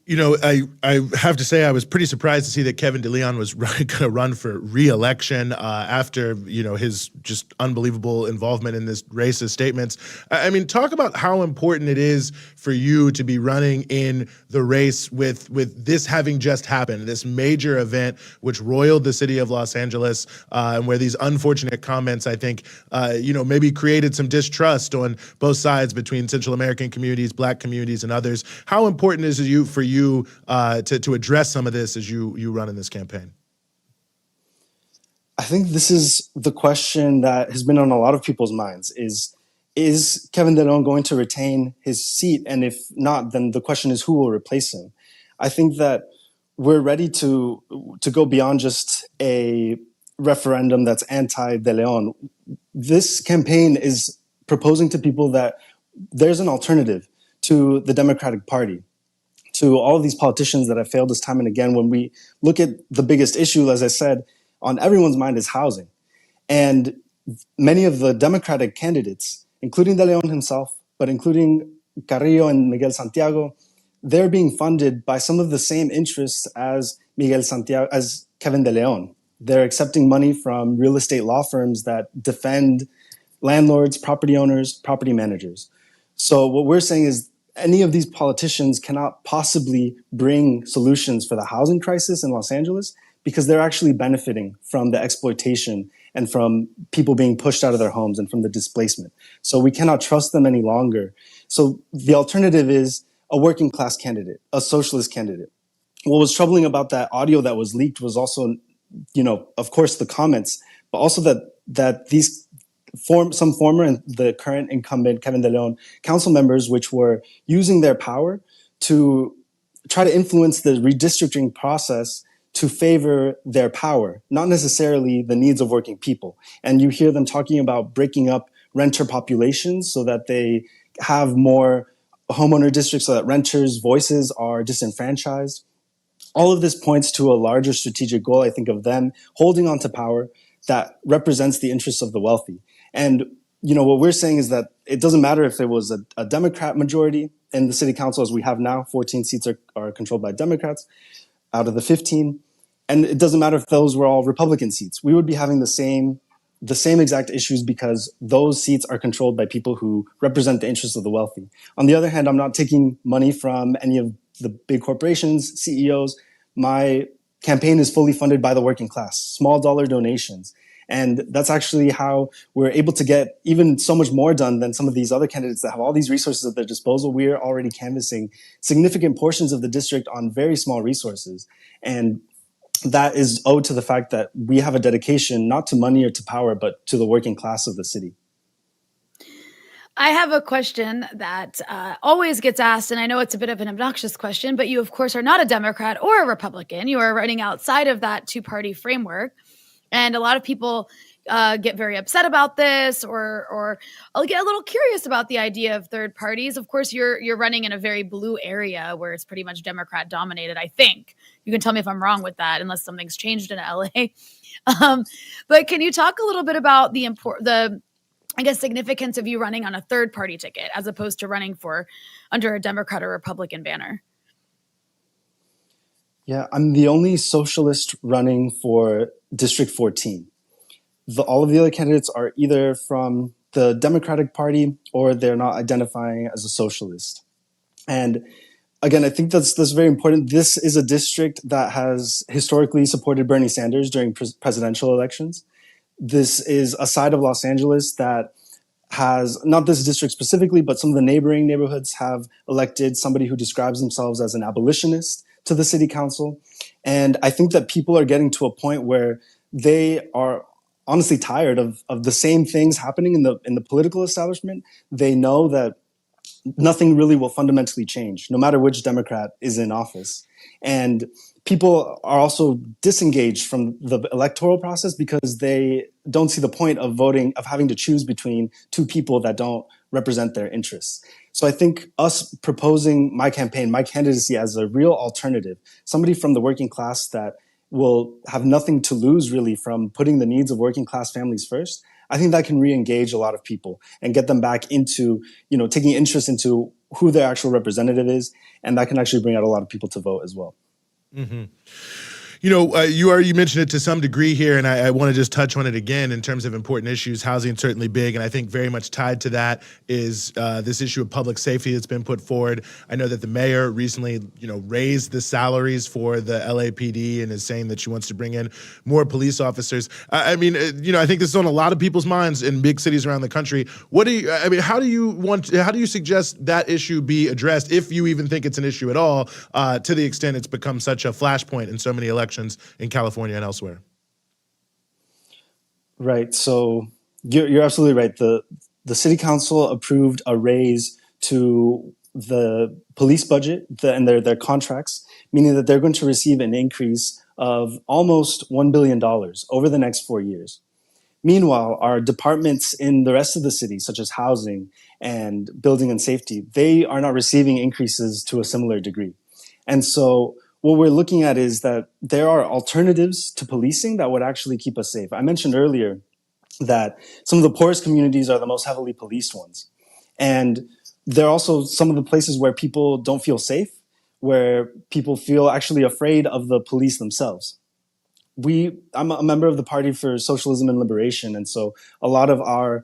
A: You know, I have to say I was pretty surprised to see that Kevin DeLeon was going to run for re-election after, you know, his just unbelievable involvement in this racist statements. I mean, talk about how important it is for you to be running in the race with this having just happened, this major event which roiled the city of Los Angeles, and where these unfortunate comments, I think, you know, maybe created some distrust on both sides between Central American communities, Black communities, and others. How important is it for you to address some of this as you run in this campaign?
E: I think this is the question that has been on a lot of people's minds is Kevin DeLeon going to retain his seat? And if not, then the question is who will replace him? I think that we're ready to go beyond just a referendum that's anti-De Leon. This campaign is proposing to people that there's an alternative to the Democratic Party, to all of these politicians that have failed us time and again. When we look at the biggest issue, as I said, on everyone's mind is housing. And many of the Democratic candidates, including De Leon himself, but including Carrillo and Miguel Santiago, they're being funded by some of the same interests as as Kevin De Leon. They're accepting money from real estate law firms that defend landlords, property owners, property managers. So what we're saying is any of these politicians cannot possibly bring solutions for the housing crisis in Los Angeles because they're actually benefiting from the exploitation and from people being pushed out of their homes and from the displacement. So we cannot trust them any longer. So the alternative is a working class candidate, a socialist candidate. What was troubling about that audio that was leaked was also, you know, of course, the comments, but also that these some former and the current incumbent Kevin De Leon council members, which were using their power to try to influence the redistricting process to favor their power, not necessarily the needs of working people. And you hear them talking about breaking up renter populations so that they have more homeowner districts so that renters' voices are disenfranchised. All of this points to a larger strategic goal, I think, of them holding on to power that represents the interests of the wealthy. And, you know, what we're saying is that it doesn't matter if it was a Democrat majority in the city council as we have now, 14 seats are controlled by Democrats out of the 15. And it doesn't matter if those were all Republican seats. We would be having the same exact issues because those seats are controlled by people who represent the interests of the wealthy. On the other hand, I'm not taking money from any of the big corporations, CEOs. My campaign is fully funded by the working class, small dollar donations. And that's actually how we're able to get even so much more done than some of these other candidates that have all these resources at their disposal. We're already canvassing significant portions of the district on very small resources. And that is owed to the fact that we have a dedication not to money or to power, but to the working class of the city.
B: I have a question that always gets asked, and I know it's a bit of an obnoxious question, but you, of course, are not a Democrat or a Republican. You are running outside of that two-party framework. And a lot of people get very upset about this, or I'll get a little curious about the idea of third parties. Of course, you're running in a very blue area where it's pretty much Democrat dominated, I think. You can tell me if I'm wrong with that, unless something's changed in LA. But can you talk a little bit about the I guess, significance of you running on a third party ticket as opposed to running under a Democrat or Republican banner?
E: Yeah, I'm the only socialist running for District 14. All of the other candidates are either from the Democratic Party or they're not identifying as a socialist. And again, I think that's very important. This is a district that has historically supported Bernie Sanders during presidential elections. This is a side of Los Angeles that has, not this district specifically, but some of the neighboring neighborhoods have elected somebody who describes themselves as an abolitionist to the city council. And I think that people are getting to a point where they are honestly tired of the same things happening in the political establishment. They know that nothing really will fundamentally change, no matter which Democrat is in office. And people are also disengaged from the electoral process because they don't see the point of voting, of having to choose between two people that don't represent their interests. So I think us proposing my campaign, my candidacy as a real alternative, somebody from the working class that will have nothing to lose really from putting the needs of working class families first, I think that can re-engage a lot of people and get them back into, taking interest into who their actual representative is. And that can actually bring out a lot of people to vote as well.
A: Mm-hmm. You already mentioned it to some degree here, and I want to just touch on it again in terms of important issues. Housing is certainly big, and I think very much tied to that is this issue of public safety that's been put forward. I know that the mayor recently, raised the salaries for the LAPD and is saying that she wants to bring in more police officers. I think this is on a lot of people's minds in big cities around the country. How do you suggest that issue be addressed, if you even think it's an issue at all, to the extent it's become such a flashpoint in so many elections in California and elsewhere?
E: Right. So you're absolutely right. The city council approved a raise to the police budget and their contracts, meaning that they're going to receive an increase of almost $1 billion over the next 4 years. Meanwhile, our departments in the rest of the city, such as housing and building and safety, they are not receiving increases to a similar degree. And so what we're looking at is that there are alternatives to policing that would actually keep us safe. I mentioned earlier that some of the poorest communities are the most heavily policed ones. And there are also some of the places where people don't feel safe, where people feel actually afraid of the police themselves. I'm a member of the Party for Socialism and Liberation, and so a lot of our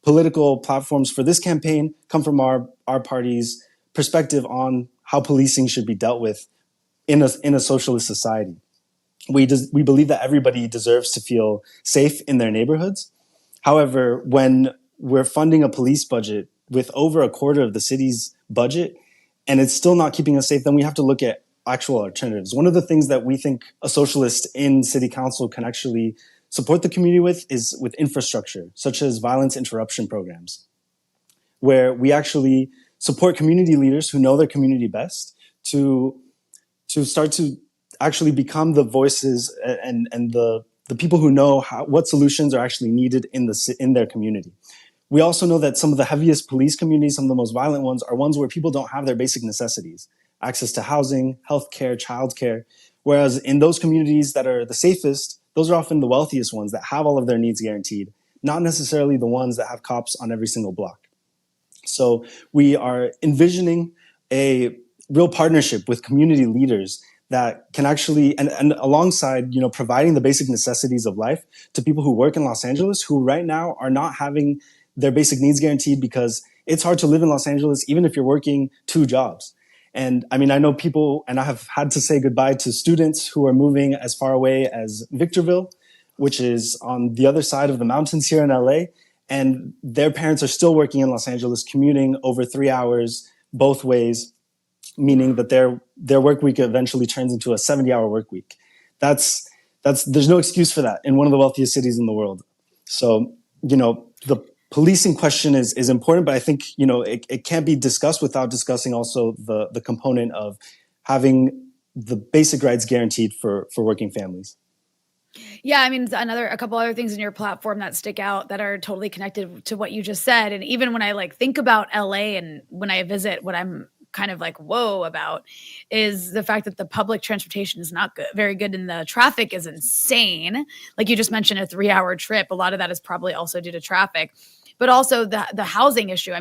E: political platforms for this campaign come from our party's perspective on how policing should be dealt with in a socialist society. We believe that everybody deserves to feel safe in their neighborhoods. However, when we're funding a police budget with over a quarter of the city's budget and it's still not keeping us safe, then we have to look at actual alternatives. One of the things that we think a socialist in city council can actually support the community with is with infrastructure, such as violence interruption programs, where we actually support community leaders who know their community best to start to actually become the voices and the people who know what solutions are actually needed in their community. We also know that some of the heaviest police communities, some of the most violent ones, are ones where people don't have their basic necessities, access to housing, healthcare, childcare. Whereas in those communities that are the safest, those are often the wealthiest ones that have all of their needs guaranteed, not necessarily the ones that have cops on every single block. So we are envisioning a real partnership with community leaders that can actually, and alongside, providing the basic necessities of life to people who work in Los Angeles, who right now are not having their basic needs guaranteed because it's hard to live in Los Angeles, even if you're working 2 jobs. And I know people, and I have had to say goodbye to students who are moving as far away as Victorville, which is on the other side of the mountains here in LA. And their parents are still working in Los Angeles, commuting over 3 hours both ways, meaning that their work week eventually turns into a 70-hour work week. There's no excuse for that in one of the wealthiest cities in the world. So, the policing question is important, but I think, it can't be discussed without discussing also the component of having the basic rights guaranteed for working families.
B: Yeah, a couple other things in your platform that stick out that are totally connected to what you just said. And even when I think about LA and when I visit, what I'm kind of whoa about is the fact that the public transportation is not very good and the traffic is insane. Like you just mentioned, a 3-hour trip. A lot of that is probably also due to traffic, but also the housing issue.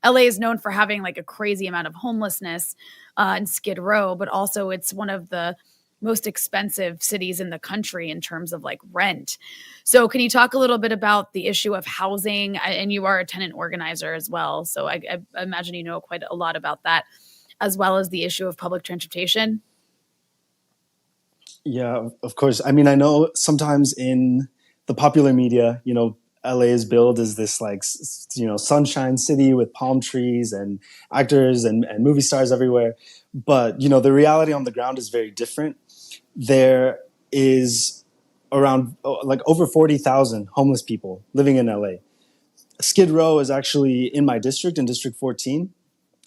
B: LA is known for having a crazy amount of homelessness in Skid Row, but also it's one of the most expensive cities in the country in terms of rent. So can you talk a little bit about the issue of housing? And you are a tenant organizer as well. So I imagine you know quite a lot about that, as well as the issue of public transportation.
E: Yeah, of course. I know sometimes in the popular media, LA is billed as this sunshine city with palm trees and actors and movie stars everywhere. But, the reality on the ground is very different. There is around over 40,000 homeless people living in LA. Skid Row is actually in my district, in District 14.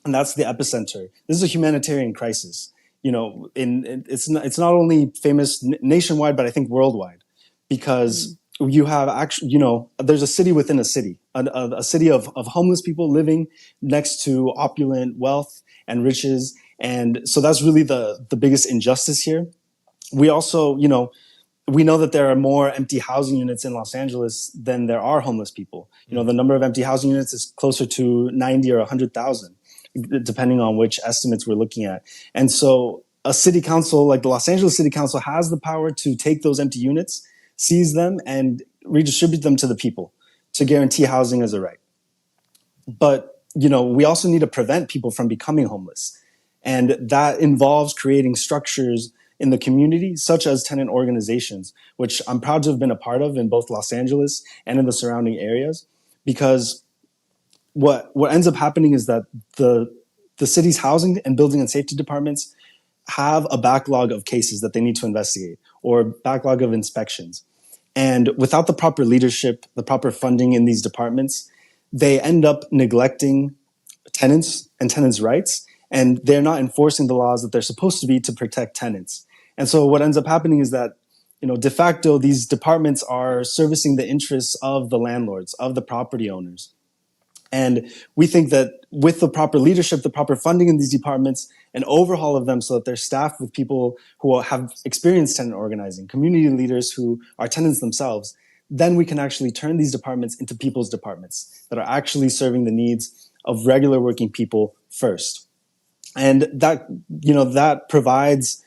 E: and that's the epicenter. This is a humanitarian crisis. It's not only famous nationwide, but I think worldwide, because you have actually, there's a city within a city, a city of homeless people living next to opulent wealth and riches. And so that's really the biggest injustice here. We also, we know that there are more empty housing units in Los Angeles than there are homeless people. The number of empty housing units is closer to 90 or 100,000, depending on which estimates we're looking at. And so a city council like the Los Angeles City Council has the power to take those empty units, seize them, and redistribute them to the people to guarantee housing as a right. But, we also need to prevent people from becoming homeless. And that involves creating structures in the community, such as tenant organizations, which I'm proud to have been a part of in both Los Angeles and in the surrounding areas. Because what ends up happening is that the city's housing and building and safety departments have a backlog of cases that they need to investigate, or backlog of inspections. And without the proper leadership, the proper funding in these departments, they end up neglecting tenants and tenants' rights, and they're not enforcing the laws that they're supposed to be to protect tenants. And so what ends up happening is that, de facto, these departments are servicing the interests of the landlords, of the property owners. And we think that with the proper leadership, the proper funding in these departments, an overhaul of them so that they're staffed with people who have experienced tenant organizing, community leaders who are tenants themselves, then we can actually turn these departments into people's departments that are actually serving the needs of regular working people first. And that provides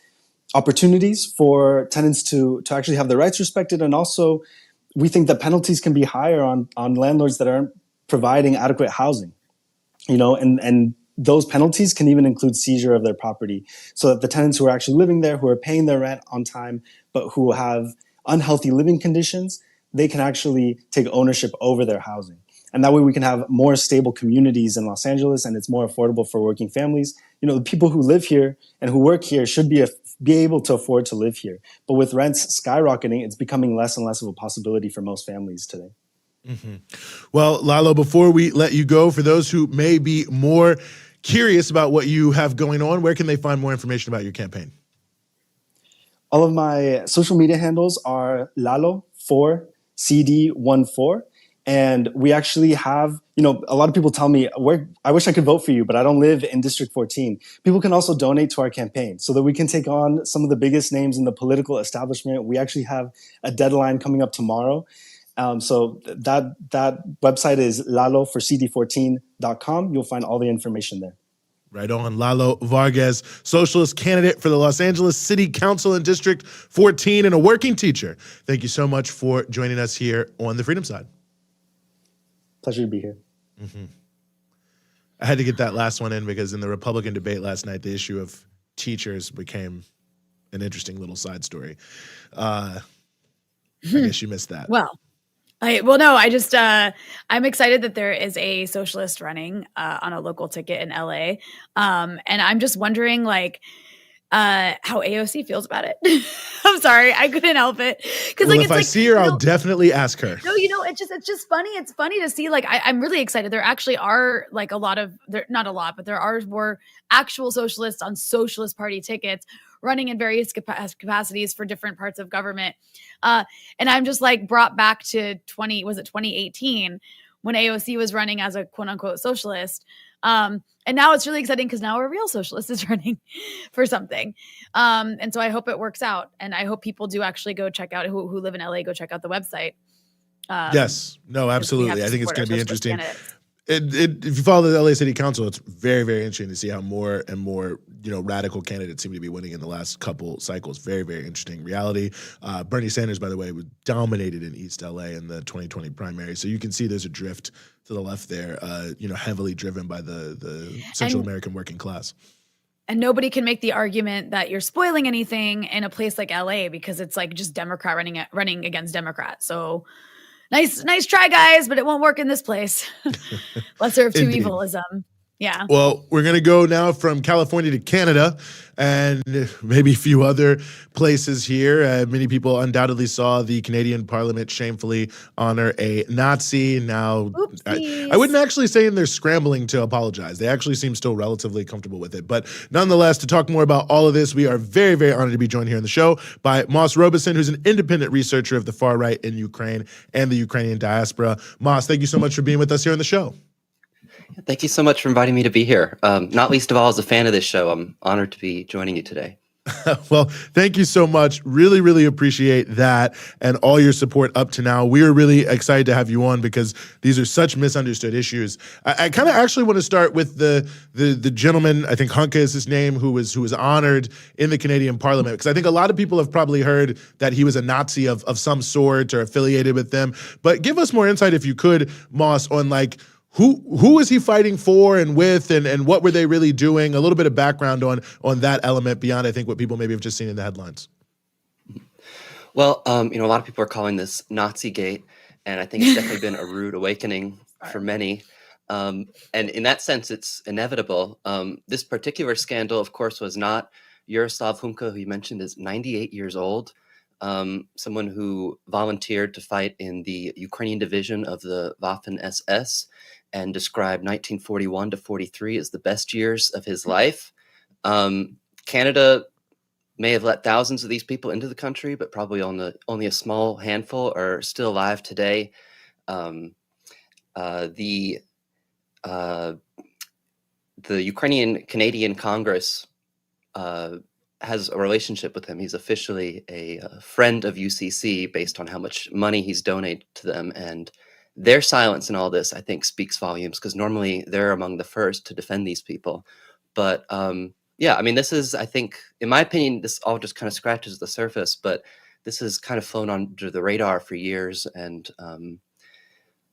E: opportunities for tenants to actually have their rights respected. And also, we think that penalties can be higher on landlords that aren't providing adequate housing, and those penalties can even include seizure of their property, so that the tenants who are actually living there, who are paying their rent on time, but who have unhealthy living conditions, they can actually take ownership over their housing. And that way we can have more stable communities in Los Angeles, and it's more affordable for working families. The people who live here and who work here should be able to afford to live here. But with rents skyrocketing, it's becoming less and less of a possibility for most families today.
A: Mm-hmm. Well, Lalo, before we let you go, for those who may be more curious about what you have going on, where can they find more information about your campaign?
E: All of my social media handles are Lalo4CD14. And we actually have, a lot of people tell me, I wish I could vote for you, but I don't live in District 14. People can also donate to our campaign so that we can take on some of the biggest names in the political establishment. We actually have a deadline coming up tomorrow. So that website is lalo4cd14.com. You'll find all the information there.
A: Right on. Lalo Vargas, socialist candidate for the Los Angeles City Council in District 14 and a working teacher. Thank you so much for joining us here on the Freedom Side.
E: Pleasure to be here.
A: Mm-hmm. I had to get that last one in because in the Republican debate last night, the issue of teachers became an interesting little side story. I guess you missed that.
B: I'm excited that there is a socialist running on a local ticket in LA. And I'm just wondering how AOC feels about it. I'm sorry, I couldn't help it.
A: Because if I see her, I'll definitely ask her.
B: No, it's just funny. It's funny to see. I'm really excited. There actually are not a lot, but there are more actual socialists on Socialist Party tickets running in various capacities for different parts of government. And I'm just brought back to 2018 when AOC was running as a quote unquote socialist. And now it's really exciting because now a real socialist is running for something. And so I hope it works out. And I hope people do actually go check out who live in LA, go check out the website.
A: Yes, no, absolutely. I think it's going to be interesting. If you follow the LA City Council, it's very, very interesting to see how more and more, radical candidates seem to be winning in the last couple cycles. Very, very interesting reality. Bernie Sanders, by the way, was dominated in East LA in the 2020 primary. So you can see there's a drift to the left there, heavily driven by the Central American working class.
B: And nobody can make the argument that you're spoiling anything in a place like LA because it's just Democrat running against Democrat. So nice try, guys, but it won't work in this place. Lesser of two evilism. Yeah.
A: Well, we're going to go now from California to Canada and maybe a few other places here. Many people undoubtedly saw the Canadian Parliament shamefully honor a Nazi. Now, I wouldn't
B: Oopsies.
A: actually say they're scrambling to apologize. They actually seem still relatively comfortable with it. But nonetheless, to talk more about all of this, we are very, very honored to be joined here on the show by Moss Robeson, who's an independent researcher of the far right in Ukraine and the Ukrainian diaspora. Moss, thank you so much for being with us here on the show.
F: Thank you so much for inviting me to be here. Not least of all, as a fan of this show, I'm honored to be joining you today.
A: Well, thank you so much. Really, really appreciate that and all your support up to now. We are really excited to have you on because these are such misunderstood issues. I kind of actually want to start with the gentleman, I think Hunka is his name, who was honored in the Canadian Parliament, because I think a lot of people have probably heard that he was a Nazi of some sort or affiliated with them. But give us more insight, if you could, Moss, on like who is he fighting for and with, and what were they really doing? A little bit of background on that element beyond, I think, what people maybe have just seen in the headlines.
F: Well, a lot of people are calling this Nazi Gate, and I think it's definitely been a rude awakening for many. And in that sense, it's inevitable. This particular scandal, of course, was not Yaroslav Hunka, who you mentioned is 98 years old, someone who volunteered to fight in the Ukrainian division of the Waffen-SS and described 1941 to 43 as the best years of his life. Canada may have let thousands of these people into the country, but probably only a small handful are still alive today. The Ukrainian Canadian Congress has a relationship with him. He's officially a friend of UCC based on how much money he's donated to them. And their silence in all this, I think, speaks volumes, because normally they're among the first to defend these people. But yeah, I mean, this is, I think, in my opinion, this all just kind of scratches the surface, but this has kind of flown under the radar for years. And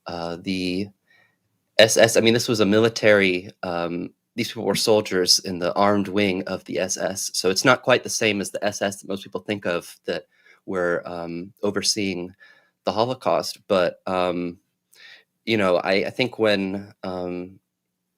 F: the SS, I mean, this was a military, these people were soldiers in the armed wing of the SS. So it's not quite the same as the SS that most people think of, that were overseeing the Holocaust. But, I think when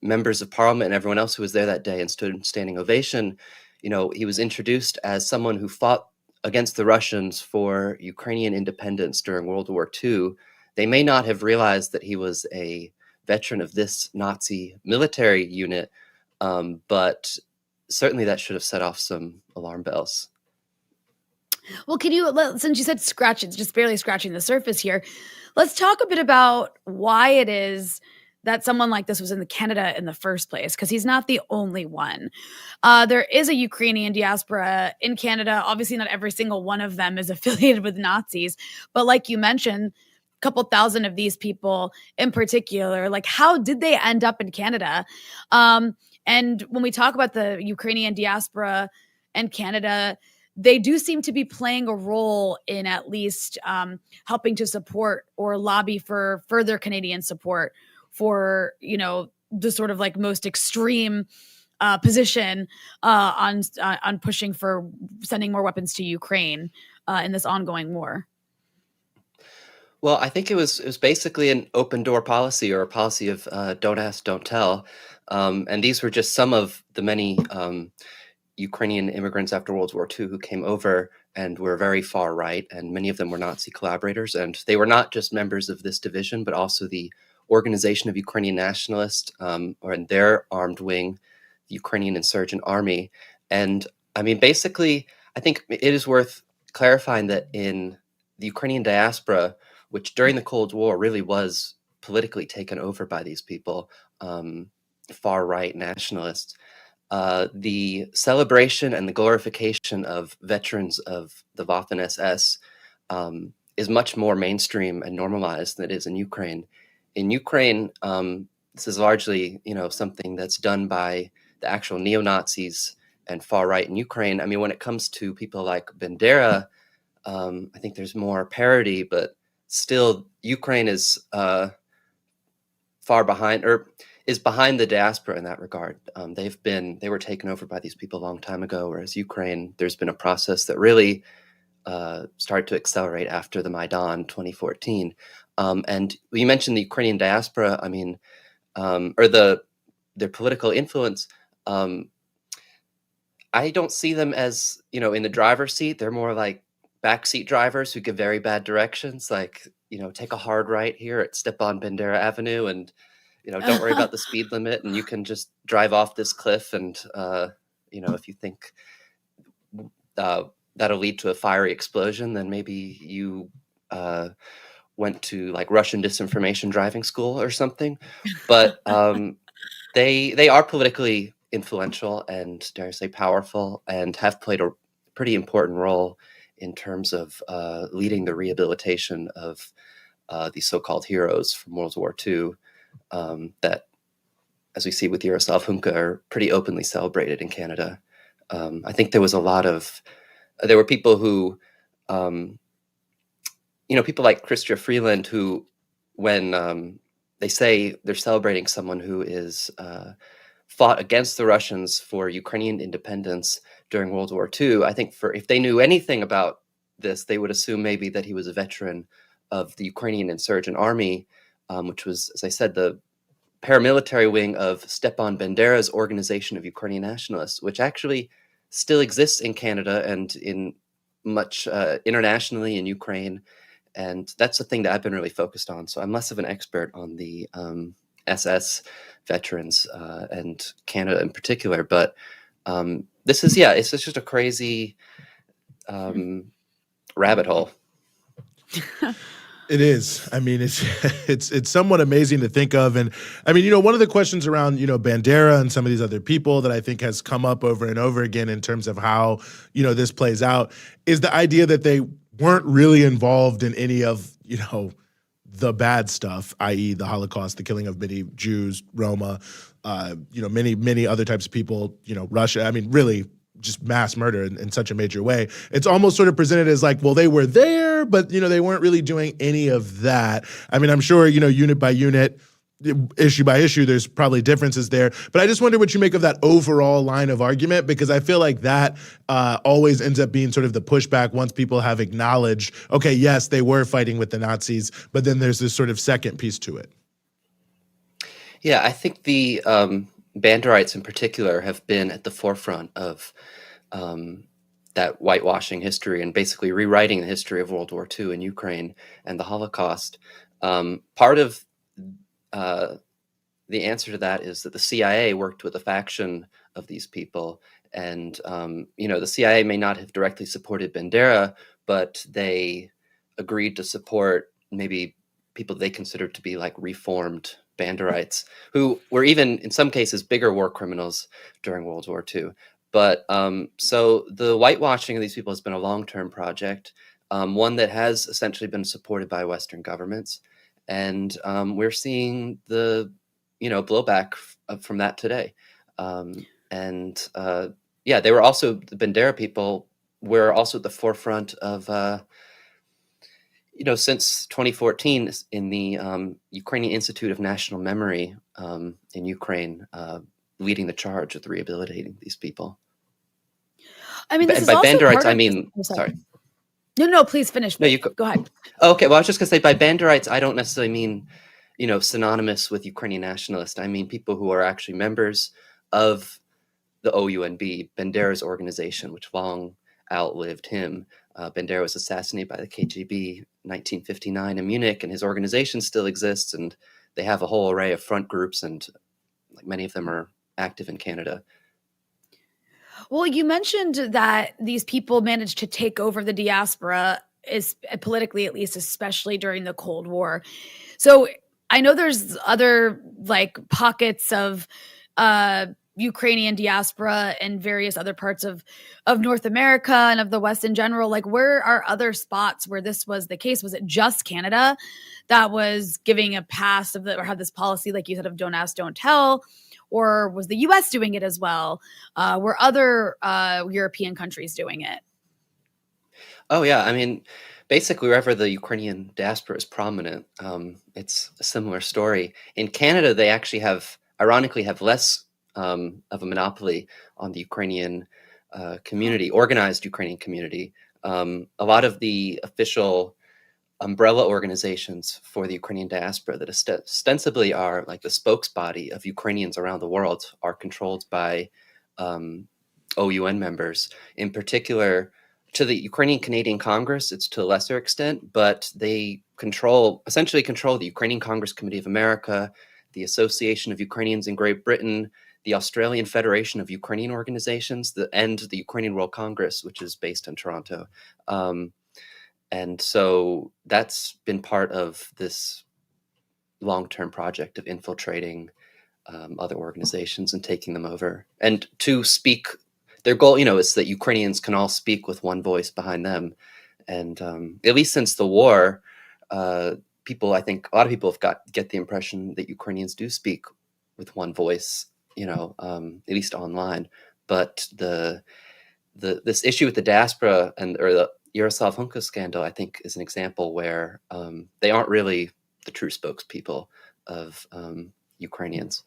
F: members of parliament and everyone else who was there that day and stood in standing ovation, he was introduced as someone who fought against the Russians for Ukrainian independence during World War II. They may not have realized that he was a veteran of this Nazi military unit, but certainly that should have set off some alarm bells.
B: Well, since you said it's just barely scratching the surface here, let's talk a bit about why it is that someone like this was in Canada in the first place, because he's not the only one. There is a Ukrainian diaspora in Canada. Obviously, not every single one of them is affiliated with Nazis, but like you mentioned, a couple thousand of these people in particular, like how did they end up in Canada? And when we talk about the Ukrainian diaspora and Canada, they do seem to be playing a role in at least helping to support or lobby for further Canadian support for, the sort of like most extreme position on pushing for sending more weapons to Ukraine in this ongoing war.
F: Well, I think it was basically an open door policy, or a policy of don't ask, don't tell. And these were just some of the many Ukrainian immigrants after World War II who came over and were very far right, and many of them were Nazi collaborators. And they were not just members of this division, but also the Organization of Ukrainian Nationalists, or in their armed wing, the Ukrainian Insurgent Army. And I mean, basically, I think it is worth clarifying that in the Ukrainian diaspora, which during the Cold War really was politically taken over by these people, far right nationalists, the celebration and the glorification of veterans of the Waffen-SS is much more mainstream and normalized than it is in Ukraine. In Ukraine, this is largely, something that's done by the actual neo-Nazis and far right in Ukraine. I mean, when it comes to people like Bandera, I think there's more parity, but still Ukraine is far behind, or is behind the diaspora in that regard. They were taken over by these people a long time ago, whereas Ukraine, there's been a process that really started to accelerate after the Maidan 2014. And you mentioned the Ukrainian diaspora. I mean, or the their political influence, I don't see them as, in the driver's seat. They're more like backseat drivers who give very bad directions, like, take a hard right here at Stepan Bandera Avenue, and, don't worry about the speed limit, and you can just drive off this cliff. And, if you think that'll lead to a fiery explosion, then maybe you went to like Russian disinformation driving school or something. But they are politically influential and, dare I say, powerful, and have played a pretty important role in terms of leading the rehabilitation of these so-called heroes from World War II that, as we see with Yaroslav Hunka, are pretty openly celebrated in Canada. I think there were people who, people like Chrystia Freeland, who, when they say they're celebrating someone who is fought against the Russians for Ukrainian independence during World War II, I think if they knew anything about this, they would assume maybe that he was a veteran of the Ukrainian insurgent army, which was, as I said, the paramilitary wing of Stepan Bandera's Organization of Ukrainian Nationalists, which actually still exists in Canada and in much internationally in Ukraine. And that's the thing that I've been really focused on. So I'm less of an expert on the SS veterans and Canada in particular. But it's just a crazy rabbit hole.
A: It is. I mean, it's somewhat amazing to think of. And I mean, one of the questions around, Bandera and some of these other people that I think has come up over and over again in terms of how, this plays out is the idea that they weren't really involved in any of, the bad stuff, i.e. the Holocaust, the killing of many Jews, Roma, many other types of people, Russia. I mean, really just mass murder in such a major way. It's almost sort of presented as like, well, they were there, but, they weren't really doing any of that. I mean, I'm sure, unit by unit, issue by issue, there's probably differences there. But I just wonder what you make of that overall line of argument, because I feel like that always ends up being sort of the pushback once people have acknowledged, okay, yes, they were fighting with the Nazis, but then there's this sort of second piece to it.
F: Yeah, I think the Banderites in particular have been at the forefront of that whitewashing history and basically rewriting the history of World War II in Ukraine and the Holocaust. Part of the answer to that is that the CIA worked with a faction of these people. And, the CIA may not have directly supported Bandera, but they agreed to support maybe people they considered to be like reformed Banderites, who were even in some cases bigger war criminals during World War II. But so the whitewashing of these people has been a long-term project, one that has essentially been supported by Western governments. And we're seeing the, blowback from that today. They were also, the Bandera people were also at the forefront of, since 2014 in the Ukrainian Institute of National Memory in Ukraine, leading the charge of rehabilitating these people.
B: I mean, this
F: and
B: is
F: by
B: also
F: Banderites,
B: part
F: I
B: of
F: mean,
B: this-
F: sorry.
B: No, please finish.
F: No, you
B: go ahead.
F: Okay, well, I was just going to say, by Banderites, I don't necessarily mean, synonymous with Ukrainian nationalists. I mean people who are actually members of the OUNB, Bandera's organization, which long outlived him. Bandera was assassinated by the KGB in 1959 in Munich, and his organization still exists, and they have a whole array of front groups, and like many of them are active in Canada.
B: Well, you mentioned that these people managed to take over the diaspora, is politically at least, especially during the Cold War. So I know there's other like pockets of Ukrainian diaspora and various other parts of North America and of the West in general. Like, where are other spots where this was the case? Was it just Canada that was giving a pass or had this policy, like you said, of don't ask, don't tell? Or was the U.S. doing it as well? Were other European countries doing it?
F: Oh, yeah. I mean, basically, wherever the Ukrainian diaspora is prominent, it's a similar story. In Canada, they actually ironically have less of a monopoly on the Ukrainian community, organized Ukrainian community. A lot of the official umbrella organizations for the Ukrainian diaspora that ostensibly are like the spokesbody of Ukrainians around the world are controlled by OUN members. In particular, to the Ukrainian Canadian Congress, it's to a lesser extent, but they essentially control the Ukrainian Congress Committee of America, the Association of Ukrainians in Great Britain, the Australian Federation of Ukrainian Organizations, and the Ukrainian World Congress, which is based in Toronto. And so that's been part of this long-term project of infiltrating other organizations and taking them over. And to speak, their goal, is that Ukrainians can all speak with one voice behind them. And at least since the war, I think a lot of people get the impression that Ukrainians do speak with one voice, at least online. But this issue with the diaspora or the Yaroslav Hunka scandal, I think, is an example where they aren't really the true spokespeople of Ukrainians.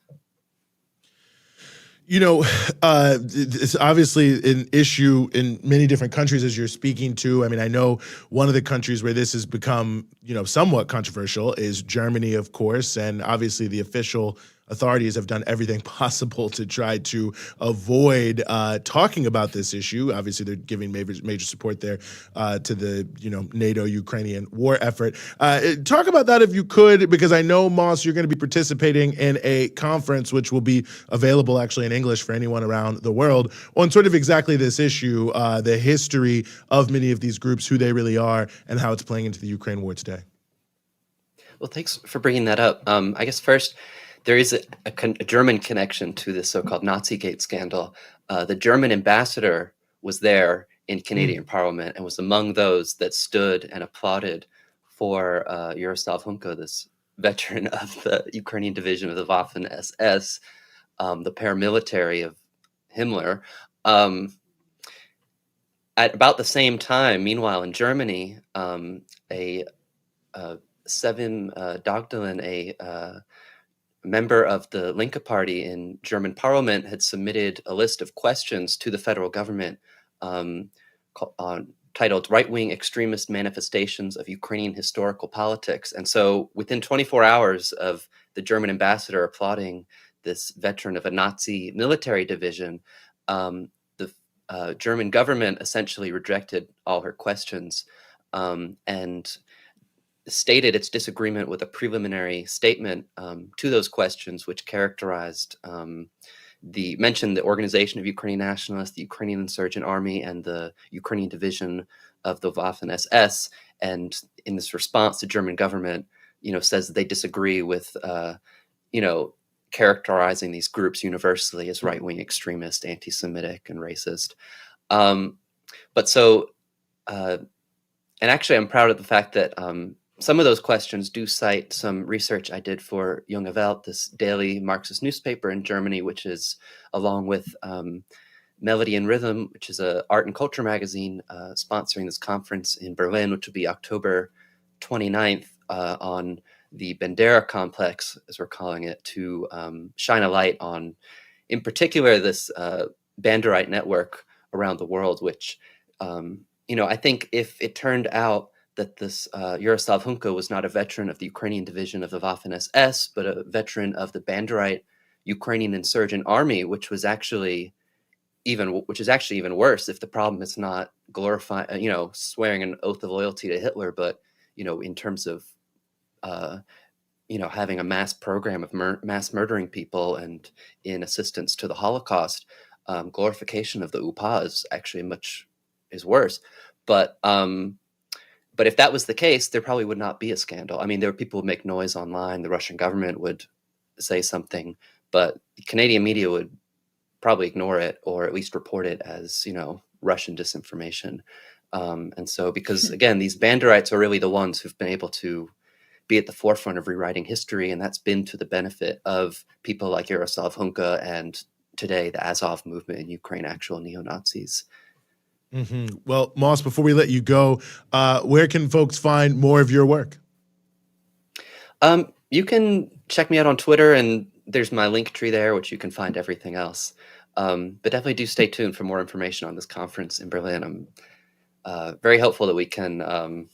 A: It's obviously an issue in many different countries, as you're speaking to. I mean, I know one of the countries where this has become, somewhat controversial is Germany, of course, and obviously the official authorities have done everything possible to try to avoid talking about this issue. Obviously, they're giving major support there to the NATO-Ukrainian war effort. Talk about that if you could, because I know, Moss, you're going to be participating in a conference which will be available actually in English for anyone around the world on sort of exactly this issue, the history of many of these groups, who they really are, and how it's playing into the Ukraine war today.
F: Well, thanks for bringing that up. I guess first, there is a German connection to this so-called Nazigate scandal. The German ambassador was there in Canadian Parliament and was among those that stood and applauded for Yaroslav Hunka, this veteran of the Ukrainian division of the Waffen-SS, the paramilitary of Himmler. At about the same time, meanwhile, in Germany, Seven Dagdelen, a member of the Linke Party in German parliament, had submitted a list of questions to the federal government titled Right-Wing Extremist Manifestations of Ukrainian Historical Politics. And so within 24 hours of the German ambassador applauding this veteran of a Nazi military division, the German government essentially rejected all her questions and stated its disagreement with a preliminary statement to those questions, which characterized mentioned the Organization of Ukrainian Nationalists, the Ukrainian Insurgent Army, and the Ukrainian division of the Waffen-SS. And in this response, the German government, says that they disagree with, characterizing these groups universally as right-wing extremist, anti-Semitic, and racist. And actually, I'm proud of the fact that some of those questions do cite some research I did for Junge Welt, this daily Marxist newspaper in Germany, which is along with Melody and Rhythm, which is an art and culture magazine, sponsoring this conference in Berlin, which will be October 29th on the Bandera complex, as we're calling it, to shine a light on, in particular, this Banderite network around the world, which, I think if it turned out that this Yaroslav Hunka was not a veteran of the Ukrainian division of the Waffen-SS, but a veteran of the Banderite Ukrainian Insurgent Army, which is actually even worse if the problem is not glorifying, swearing an oath of loyalty to Hitler, but, in terms of, having a mass program of mass murdering people and in assistance to the Holocaust, glorification of the UPA is actually is worse. But if that was the case, there probably would not be a scandal. I mean, there were people who make noise online. The Russian government would say something, but Canadian media would probably ignore it or at least report it as, Russian disinformation. And so, because again, these Banderites are really the ones who've been able to be at the forefront of rewriting history, and that's been to the benefit of people like Yaroslav Hunka and today the Azov movement in Ukraine, actual neo-Nazis.
A: Mm-hmm. Well, Moss, before we let you go, where can folks find more of your work?
F: You can check me out on Twitter, and there's my link tree there, which you can find everything else. But definitely do stay tuned for more information on this conference in Berlin. I'm very hopeful that we can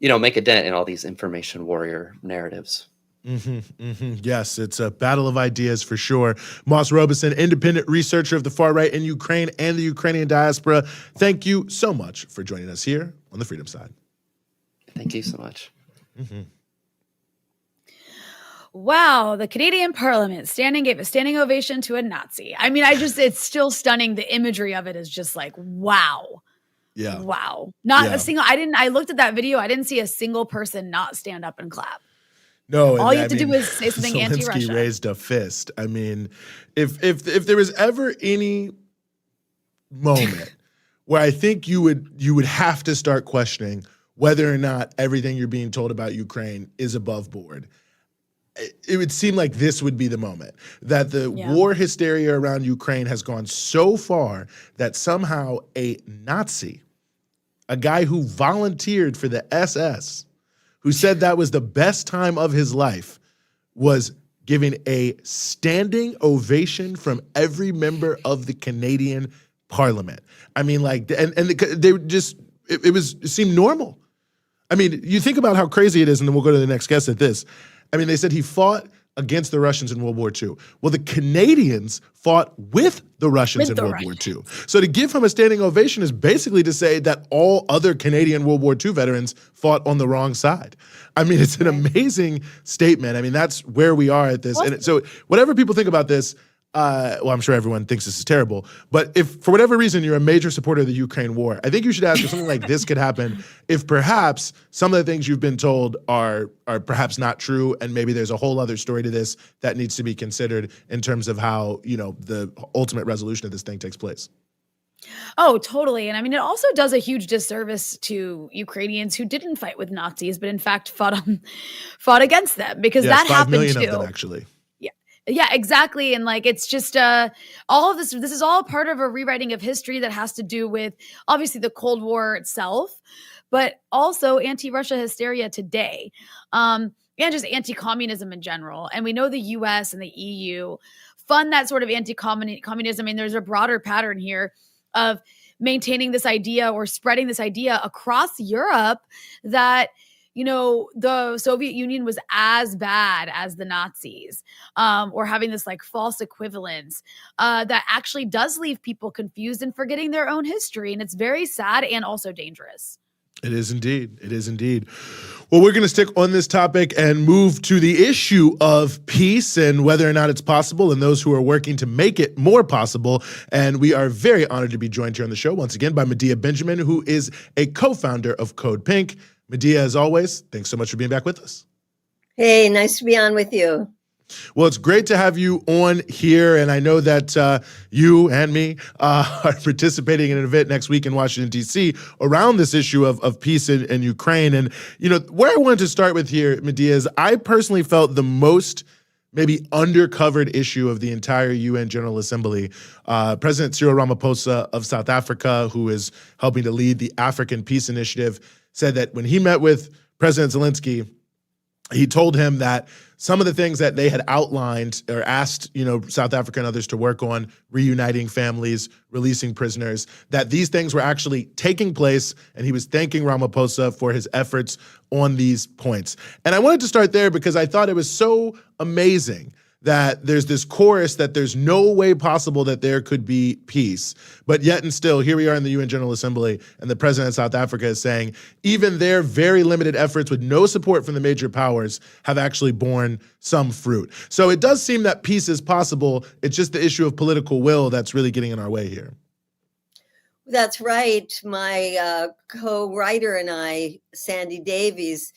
F: make a dent in all these information warrior narratives.
A: Yes, it's a battle of ideas for sure. Moss Robeson, independent researcher of the far right in Ukraine and the Ukrainian diaspora. Thank you so much for joining us here on the Freedom Side.
F: Thank you so much.
B: Wow, the Canadian Parliament gave a standing ovation to a Nazi. I mean, it's still stunning. The imagery of it is just like, wow.
A: Yeah.
B: Wow. I looked at that video. I didn't see a single person not stand up and clap.
A: No,
B: all you have to do is say something
A: Zelenskyy
B: anti-Russia.
A: Raised a fist. I mean, if there was ever any moment where I think you would have to start questioning whether or not everything you're being told about Ukraine is above board, it would seem like this would be the moment. That the war hysteria around Ukraine has gone so far that somehow a Nazi, a guy who volunteered for the SS, who said that was the best time of his life, was giving a standing ovation from every member of the Canadian Parliament. I mean, like, and they just, it seemed normal. I mean, you think about how crazy it is, and then we'll go to the next guest at this. I mean, they said he fought against the Russians in World War II. Well, the Canadians fought with the Russians in World War II. So to give him a standing ovation is basically to say that all other Canadian World War II veterans fought on the wrong side. I mean, it's an amazing statement. I mean, that's where we are at this. And so whatever people think about this, well, I'm sure everyone thinks this is terrible, but if for whatever reason you're a major supporter of the Ukraine war, I think you should ask if something like this could happen, if perhaps some of the things you've been told are perhaps not true, and maybe there's a whole other story to this that needs to be considered in terms of how, the ultimate resolution of this thing takes place.
B: Oh, totally. And I mean, it also does a huge disservice to Ukrainians who didn't fight with Nazis, but in fact fought against them, because that happened
A: 5 million
B: too.
A: of them, actually.
B: Yeah, exactly. And like, it's just all of this is all part of a rewriting of history that has to do with obviously the Cold War itself, but also anti-Russia hysteria today, and just anti-communism in general. And we know the US and the EU fund that sort of anti-communism. I mean, there's a broader pattern here of maintaining this idea or spreading this idea across Europe that the Soviet Union was as bad as the Nazis, or having this like false equivalence that actually does leave people confused and forgetting their own history. And it's very sad and also dangerous.
A: It is indeed. It is indeed. Well, we're going to stick on this topic and move to the issue of peace and whether or not it's possible, and those who are working to make it more possible. And we are very honored to be joined here on the show once again by Medea Benjamin, who is a co-founder of Code Pink. Medea, as always, thanks so much for being back with us.
G: Hey, nice to be on with you.
A: Well, it's great to have you on here, and I know that you and me are participating in an event next week in Washington, D.C. around this issue of peace in Ukraine. And, where I wanted to start with here, Medea, is I personally felt the most maybe undercovered issue of the entire UN General Assembly. President Cyril Ramaphosa of South Africa, who is helping to lead the African Peace Initiative, said that when he met with President Zelenskyy, he told him that some of the things that they had outlined or asked, South Africa and others to work on, reuniting families, releasing prisoners, that these things were actually taking place, and he was thanking Ramaphosa for his efforts on these points. And I wanted to start there because I thought it was so amazing that there's this chorus that there's no way possible that there could be peace. But yet and still, here we are in the UN General Assembly, and the president of South Africa is saying even their very limited efforts with no support from the major powers have actually borne some fruit. So it does seem that peace is possible. It's just the issue of political will that's really getting in our way here.
G: That's right. My co-writer and I, Sandy Davies,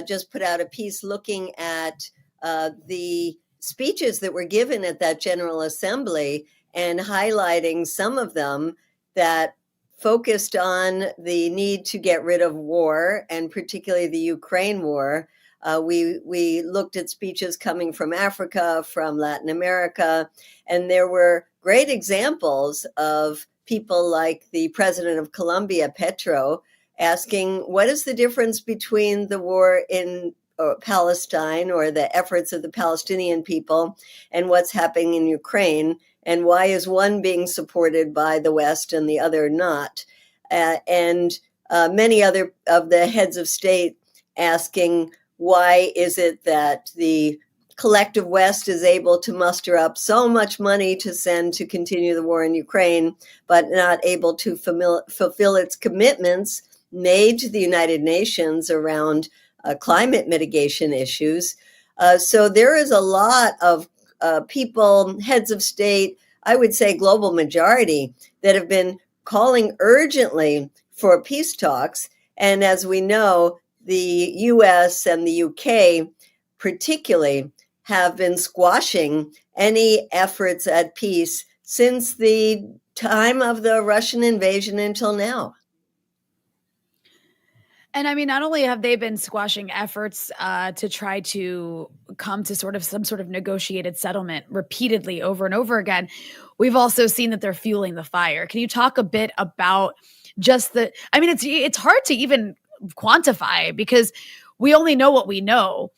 G: just put out a piece looking at the speeches that were given at that General Assembly and highlighting some of them that focused on the need to get rid of war, and particularly the Ukraine war. We looked at speeches coming from Africa, from Latin America, and there were great examples of people like the president of Colombia, Petro, asking, what is the difference between the war in Palestine, or the efforts of the Palestinian people, and what's happening in Ukraine, and why is one being supported by the West and the other not? And many other of the heads of state asking why is it that the collective West is able to muster up so much money to send to continue the war in Ukraine, but not able to fulfill its commitments made to the United Nations around climate mitigation issues. So there is a lot of people, heads of state, I would say global majority, that have been calling urgently for peace talks. And as we know, the US and the UK particularly have been squashing any efforts at peace since the time of the Russian invasion until now.
B: And I mean, not only have they been squashing efforts to try to come to some sort of negotiated settlement repeatedly over and over again, we've also seen that they're fueling the fire. Can you talk a bit about just it's hard to even quantify because we only know what we know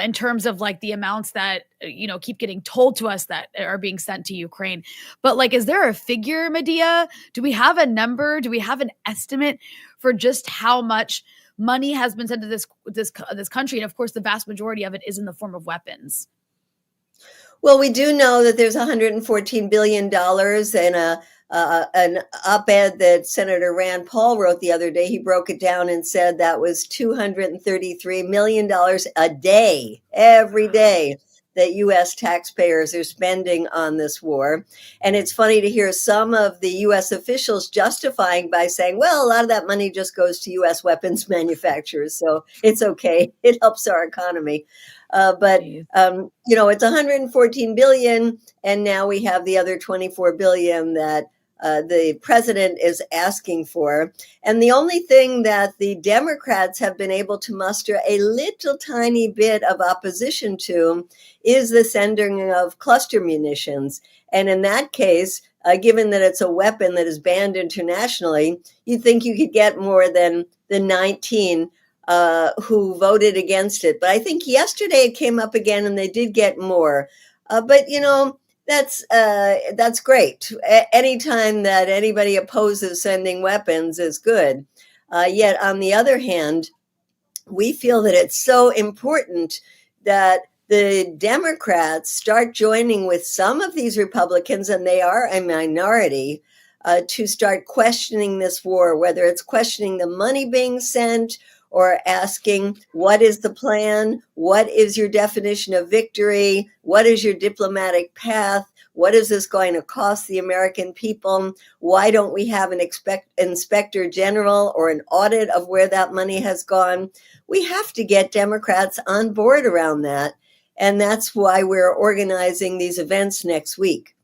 B: in terms of like the amounts that, keep getting told to us that are being sent to Ukraine. But like, is there a figure, Medea? Do we have a number? Do we have an estimate for just how much money has been sent to this country? And of course, the vast majority of it is in the form of weapons.
G: Well, we do know that there's $114 billion in an op-ed that Senator Rand Paul wrote the other day. He broke it down and said that was $233 million a day, every day, that U.S. taxpayers are spending on this war. And it's funny to hear some of the U.S. officials justifying by saying, well, a lot of that money just goes to U.S. weapons manufacturers, so it's okay. It helps our economy. But it's 114 billion, and now we have the other 24 billion that the president is asking for. And the only thing that the Democrats have been able to muster a little tiny bit of opposition to is the sending of cluster munitions. And in that case, given that it's a weapon that is banned internationally, you'd think you could get more than the 19 who voted against it. But I think yesterday it came up again and they did get more. But that's great. Anytime that anybody opposes sending weapons is good. Yet on the other hand, we feel that it's so important that the Democrats start joining with some of these Republicans, and they are a minority, to start questioning this war, whether it's questioning the money being sent or asking, what is the plan? What is your definition of victory? What is your diplomatic path? What is this going to cost the American people? Why don't we have an inspector general or an audit of where that money has gone? We have to get Democrats on board around that. And that's why we're organizing these events next week.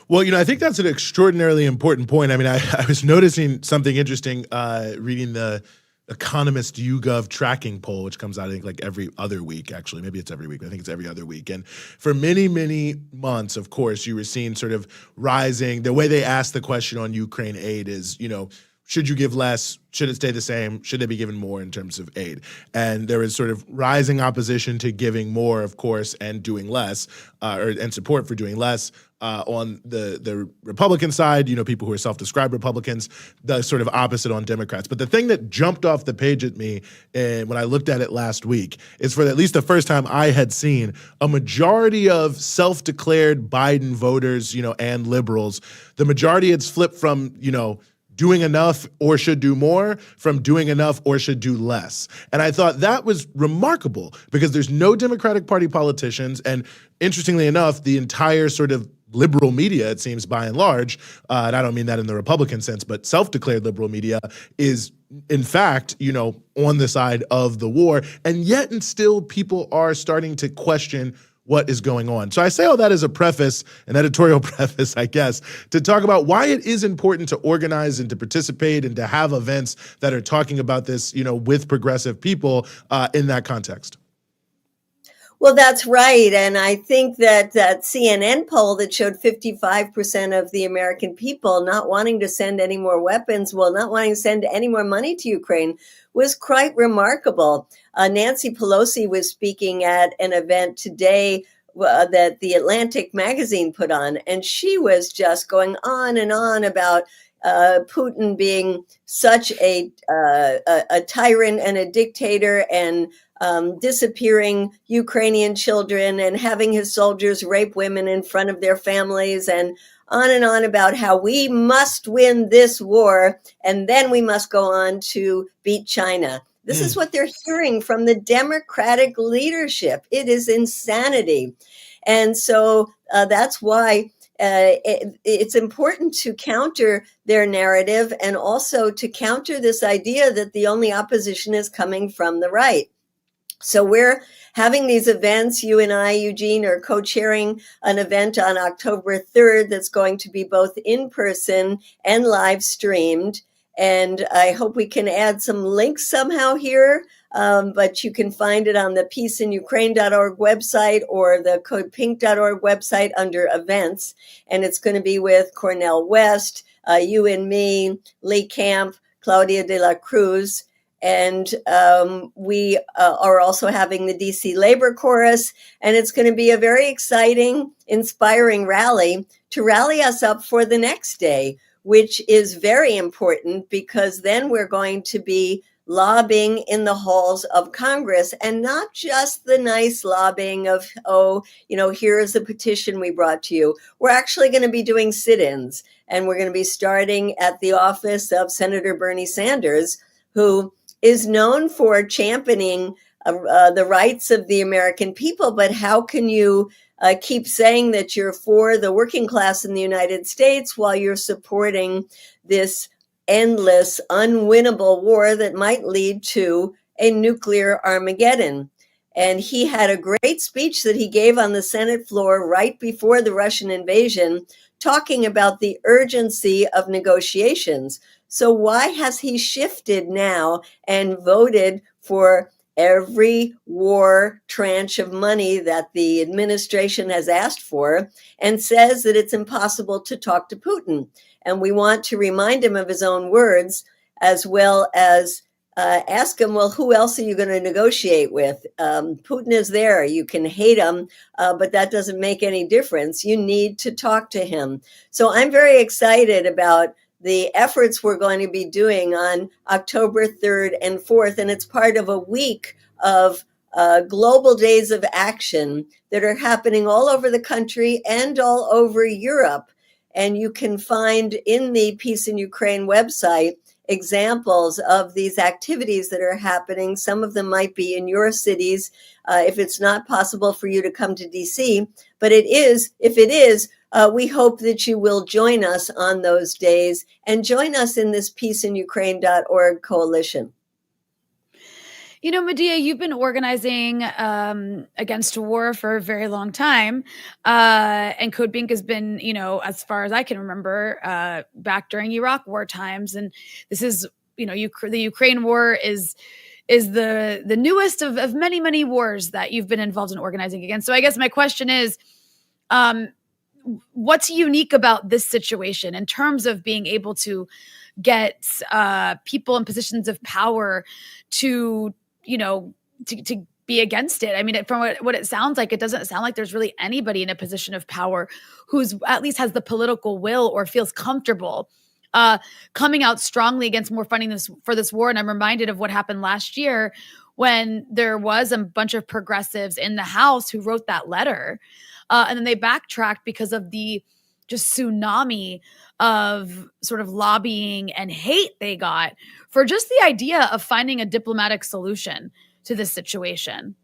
A: Well, I think that's an extraordinarily important point. I mean, I was noticing something interesting reading the Economist YouGov tracking poll, which comes out, I think, like every other week, actually. Maybe it's every week, but I think it's every other week. And for many, many months, of course, you were seeing sort of rising. The way they asked the question on Ukraine aid is, should you give less? Should it stay the same? Should they be given more in terms of aid? And there is sort of rising opposition to giving more, of course, and doing less, and support for doing less. On the Republican side, people who are self-described Republicans, the sort of opposite on Democrats. But the thing that jumped off the page at me when I looked at it last week is for at least the first time I had seen a majority of self-declared Biden voters, and liberals, the majority had flipped from, doing enough or should do more from doing enough or should do less. And I thought that was remarkable because there's no Democratic Party politicians. And interestingly enough, the entire sort of liberal media, it seems by and large, and I don't mean that in the Republican sense, but self-declared liberal media is in fact, on the side of the war. And yet and still people are starting to question what is going on. So I say all that as a preface, an editorial preface, I guess, to talk about why it is important to organize and to participate and to have events that are talking about this, with progressive people in that context.
G: Well, that's right. And I think that CNN poll that showed 55% of the American people not wanting to send any more weapons, not wanting to send any more money to Ukraine, was quite remarkable. Nancy Pelosi was speaking at an event today that the Atlantic magazine put on, and she was just going on and on about Putin being such a tyrant and a dictator, and disappearing Ukrainian children, and having his soldiers rape women in front of their families, and on about how we must win this war, and then we must go on to beat China. This is what they're hearing from the Democratic leadership. It is insanity. And so that's why it's important to counter their narrative, and also to counter this idea that the only opposition is coming from the right. So we're having these events. You and I, Eugene, are co-chairing an event on October 3rd that's going to be both in person and live streamed. And I hope we can add some links somehow here. But you can find it on the peaceinukraine.org website or the codepink.org website under events. And it's going to be with Cornel West, you and me, Lee Camp, Claudia de la Cruz. And we are also having the DC Labor Chorus. And it's going to be a very exciting, inspiring rally to rally us up for the next day, which is very important, because then we're going to be lobbying in the halls of Congress, and not just the nice lobbying of, here's the petition we brought to you. We're actually going to be doing sit-ins, and we're going to be starting at the office of Senator Bernie Sanders, who is known for championing the rights of the American people. But how can you keep saying that you're for the working class in the United States while you're supporting this endless, unwinnable war that might lead to a nuclear Armageddon? And he had a great speech that he gave on the Senate floor right before the Russian invasion, talking about the urgency of negotiations. So why has he shifted now and voted for every war tranche of money that the administration has asked for, and says that it's impossible to talk to Putin? And we want to remind him of his own words, as well as ask him, well, who else are you going to negotiate with? Putin is there. You can hate him, but that doesn't make any difference. You need to talk to him. So I'm very excited about the efforts we're going to be doing on October 3rd and 4th. And it's part of a week of global days of action that are happening all over the country and all over Europe. And you can find in the Peace in Ukraine website examples of these activities that are happening. Some of them might be in your cities if it's not possible for you to come to DC. But it is, if it is, we hope that you will join us on those days and join us in this peaceinukraine.org coalition.
B: You know, Medea, you've been organizing against war for a very long time. And Code Pink has been, as far as I can remember, back during Iraq war times. And this is, the Ukraine war is the newest of many, many wars that you've been involved in organizing against. So I guess my question is, what's unique about this situation in terms of being able to get people in positions of power to be against it? I mean, from what it sounds like, it doesn't sound like there's really anybody in a position of power who's at least has the political will or feels comfortable coming out strongly against more funding for this war. And I'm reminded of what happened last year when there was a bunch of progressives in the House who wrote that letter. And then they backtracked because of the just tsunami of sort of lobbying and hate they got for just the idea of finding a diplomatic solution to this situation.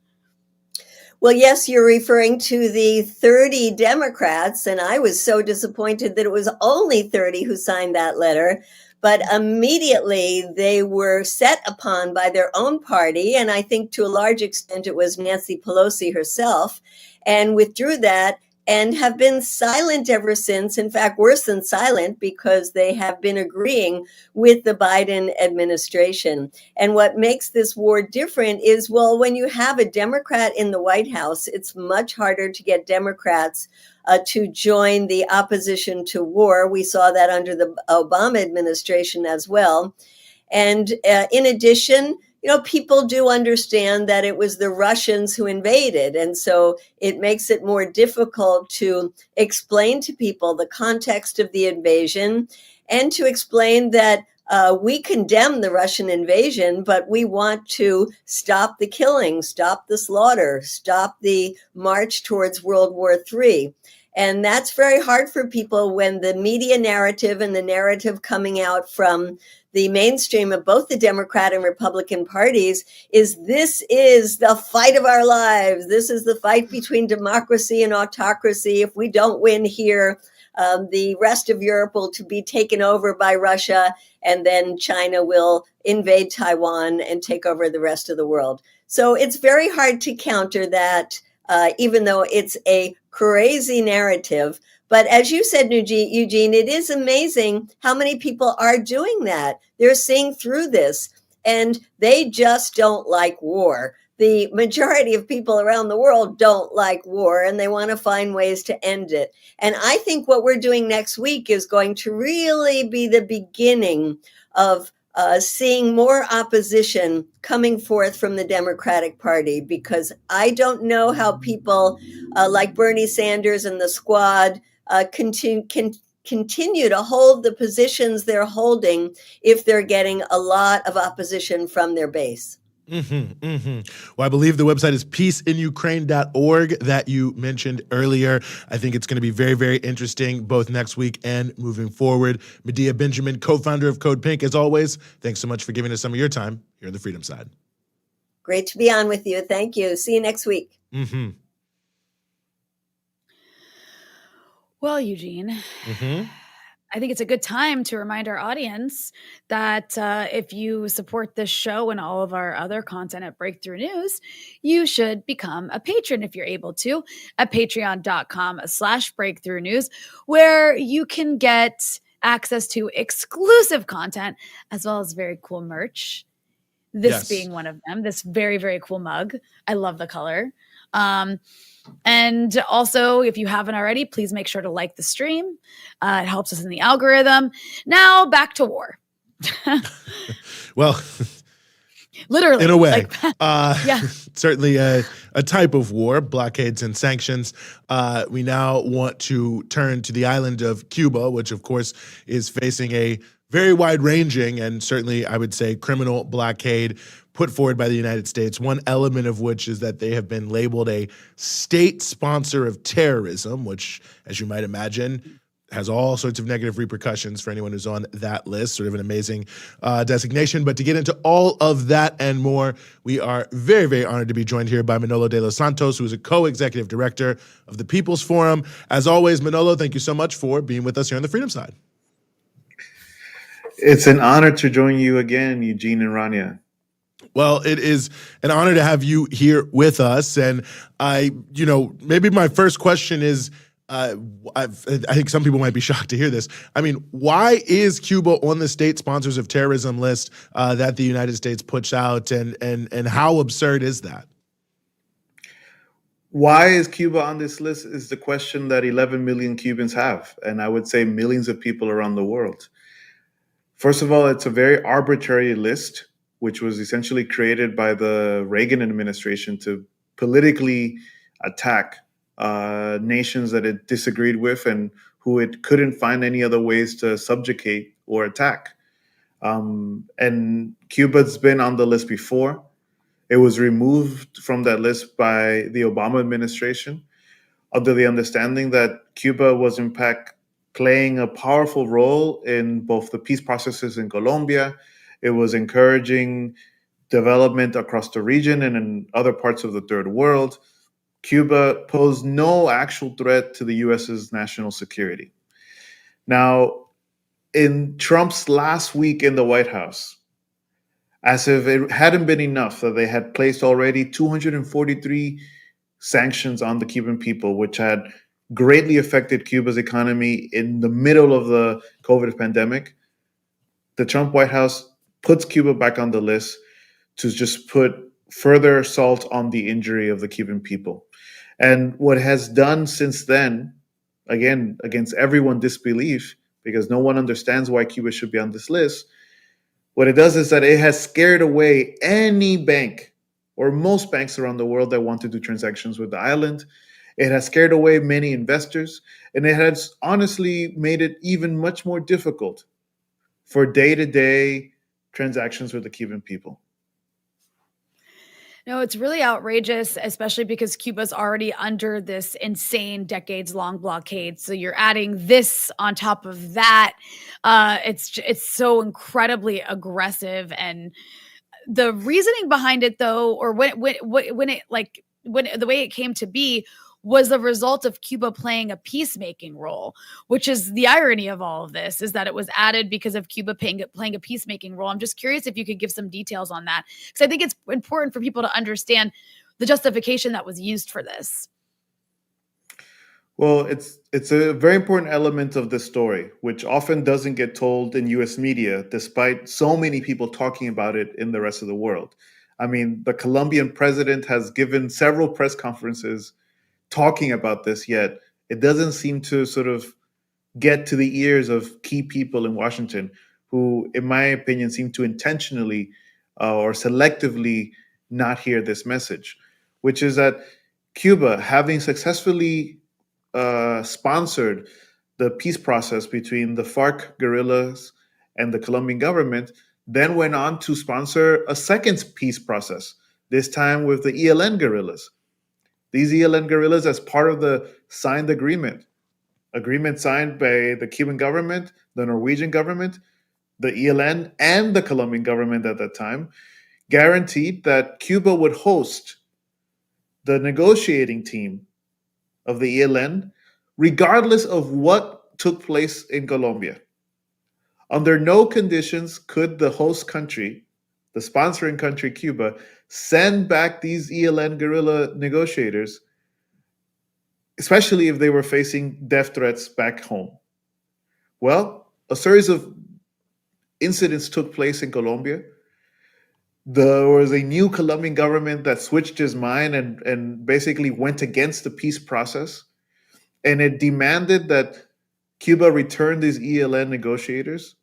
G: Well, yes, you're referring to the 30 Democrats, and I was so disappointed that it was only 30 who signed that letter. But immediately they were set upon by their own party, and I think to a large extent it was Nancy Pelosi herself, and withdrew that and have been silent ever since. In fact, worse than silent, because they have been agreeing with the Biden administration. And what makes this war different is, well, when you have a Democrat in the White House, it's much harder to get Democrats to join the opposition to war. We saw that under the Obama administration as well. And in addition, people do understand that it was the Russians who invaded. And so it makes it more difficult to explain to people the context of the invasion and to explain that we condemn the Russian invasion, but we want to stop the killing, stop the slaughter, stop the march towards World War III. And that's very hard for people when the media narrative and the narrative coming out from the mainstream of both the Democrat and Republican parties is this is the fight of our lives. This is the fight between democracy and autocracy. If we don't win here, the rest of Europe will be taken over by Russia, and then China will invade Taiwan and take over the rest of the world. So it's very hard to counter that, even though it's a crazy narrative. But as you said, Eugene, it is amazing how many people are doing that. They're seeing through this, and they just don't like war. The majority of people around the world don't like war, and they want to find ways to end it. And I think what we're doing next week is going to really be the beginning of seeing more opposition coming forth from the Democratic Party, because I don't know how people like Bernie Sanders and the squad continue to hold the positions they're holding if they're getting a lot of opposition from their base.
A: Well, I believe the website is peaceinukraine.org that you mentioned earlier. I think it's going to be very, very interesting both next week and moving forward. Medea Benjamin, co-founder of Code Pink, as always, thanks so much for giving us some of your time here on the Freedom Side.
G: Great to be on with you. Thank you. See you next week.
B: Well, Eugene, I think it's a good time to remind our audience that if you support this show and all of our other content at Breakthrough News, you should become a patron if you're able to at patreon.com/Breakthrough News, where you can get access to exclusive content as well as very cool merch. This being one of them, this very, very cool mug. I love the color. And also, if you haven't already, please make sure to like the stream. It helps us in the algorithm. Now, back to war.
A: Well,
B: literally.
A: In a way.
B: Yeah.
A: Certainly a type of war, blockades and sanctions. We now want to turn to the island of Cuba, which, of course, is facing a very wide-ranging and certainly, I would say, criminal blockade put forward by the United States, one element of which is that they have been labeled a state sponsor of terrorism, which, as you might imagine, has all sorts of negative repercussions for anyone who's on that list, sort of an amazing designation. But to get into all of that and more, we are very, very honored to be joined here by Manolo de los Santos, who is a co-executive director of the People's Forum. As always, Manolo, thank you so much for being with us here on the Freedom Side.
H: It's an honor to join you again, Eugene and Rania.
A: Well, it is an honor to have you here with us. And maybe my first question is, I think some people might be shocked to hear this. I mean, why is Cuba on the state sponsors of terrorism list that the United States puts out, and how absurd is that?
H: Why is Cuba on this list is the question that 11 million Cubans have, and I would say millions of people around the world. First of all, it's a very arbitrary list, which was essentially created by the Reagan administration to politically attack nations that it disagreed with and who it couldn't find any other ways to subjugate or attack. And Cuba's been on the list before. It was removed from that list by the Obama administration under the understanding that Cuba was in fact playing a powerful role in both the peace processes in Colombia. It was encouraging development across the region and in other parts of the third world. Cuba posed no actual threat to the US's national security. Now, in Trump's last week in the White House, as if it hadn't been enough that they had placed already 243 sanctions on the Cuban people, which had greatly affected Cuba's economy in the middle of the COVID pandemic, the Trump White House puts Cuba back on the list to just put further salt on the injury of the Cuban people. And what has done since then, again, against everyone's disbelief, because no one understands why Cuba should be on this list, What it does is that it has scared away any bank or most banks around the world that want to do transactions with the island. It has scared away many investors, and it has honestly made it even much more difficult for day-to-day transactions with the Cuban people.
B: No, it's really outrageous, especially because Cuba's already under this insane decades-long blockade. So you're adding this on top of that. It's so incredibly aggressive, and the reasoning behind it, though, or when the way it came to be, was the result of Cuba playing a peacemaking role, which is the irony of all of this, is that it was added because of Cuba playing a peacemaking role. I'm just curious if you could give some details on that, because I think it's important for people to understand the justification that was used for this.
H: Well, it's a very important element of the story, which often doesn't get told in US media, despite so many people talking about it in the rest of the world. I mean, the Colombian president has given several press conferences talking about this, yet it doesn't seem to sort of get to the ears of key people in Washington who, in my opinion, seem to intentionally or selectively not hear this message, which is that Cuba, having successfully sponsored the peace process between the FARC guerrillas and the Colombian government, then went on to sponsor a second peace process, this time with the ELN guerrillas. These ELN guerrillas, as part of the signed agreement signed by the Cuban government, the Norwegian government, the ELN, and the Colombian government at that time, guaranteed that Cuba would host the negotiating team of the ELN, regardless of what took place in Colombia. Under no conditions could the host country, the sponsoring country, Cuba, send back these ELN guerrilla negotiators, especially if they were facing death threats back home. Well, a series of incidents took place in Colombia. There was a new Colombian government that switched his mind and basically went against the peace process. And it demanded that Cuba return these ELN negotiators,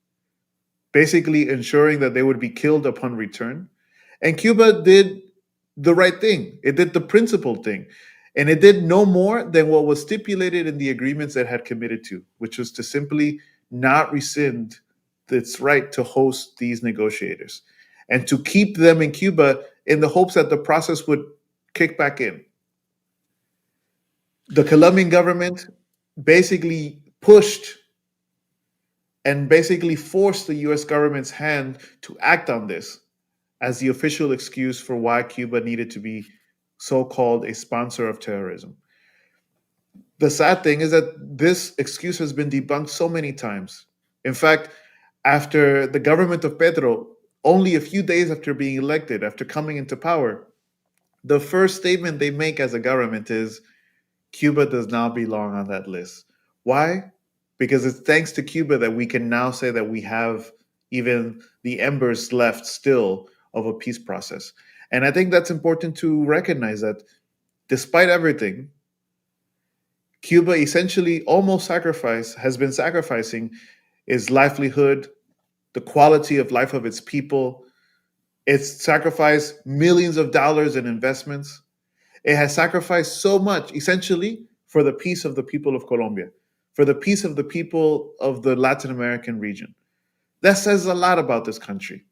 H: basically ensuring that they would be killed upon return. And Cuba did the right thing. It did the principled thing. And it did no more than what was stipulated in the agreements it had committed to, which was to simply not rescind its right to host these negotiators and to keep them in Cuba in the hopes that the process would kick back in. The Colombian government basically pushed and basically forced the US government's hand to act on this as the official excuse for why Cuba needed to be so-called a sponsor of terrorism. The sad thing is that this excuse has been debunked so many times. In fact, after the government of Petro, only a few days after being elected, after coming into power, the first statement they make as a government is, Cuba does not belong on that list. Why? Because it's thanks to Cuba that we can now say that we have even the embers left still of a peace process. And I think that's important to recognize that despite everything, Cuba essentially has been sacrificing its livelihood, the quality of life of its people. It's sacrificed millions of dollars in investments. It has sacrificed so much, essentially, for the peace of the people of Colombia, for the peace of the people of the Latin American region. That says a lot about this country.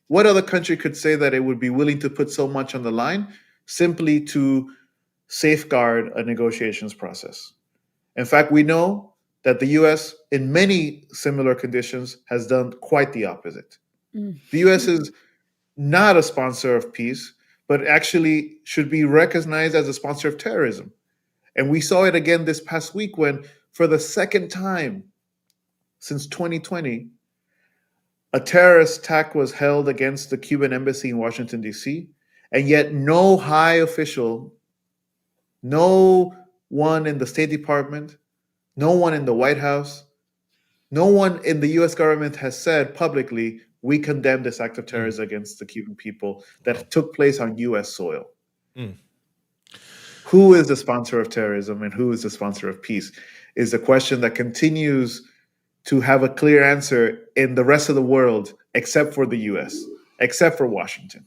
H: What other country could say that it would be willing to put so much on the line simply to safeguard a negotiations process? In fact, we know that the US, in many similar conditions, has done quite the opposite. The US is not a sponsor of peace, but actually should be recognized as a sponsor of terrorism. And we saw it again this past week when, for the second time since 2020, a terrorist attack was held against the Cuban embassy in Washington, D.C., and yet no high official, no one in the State Department, no one in the White House, no one in the U.S. government has said publicly, we condemn this act of terrorism against the Cuban people that took place on U.S. soil. Who is the sponsor of terrorism and who is the sponsor of peace is a question that continues to have a clear answer in the rest of the world except for the US, except for Washington.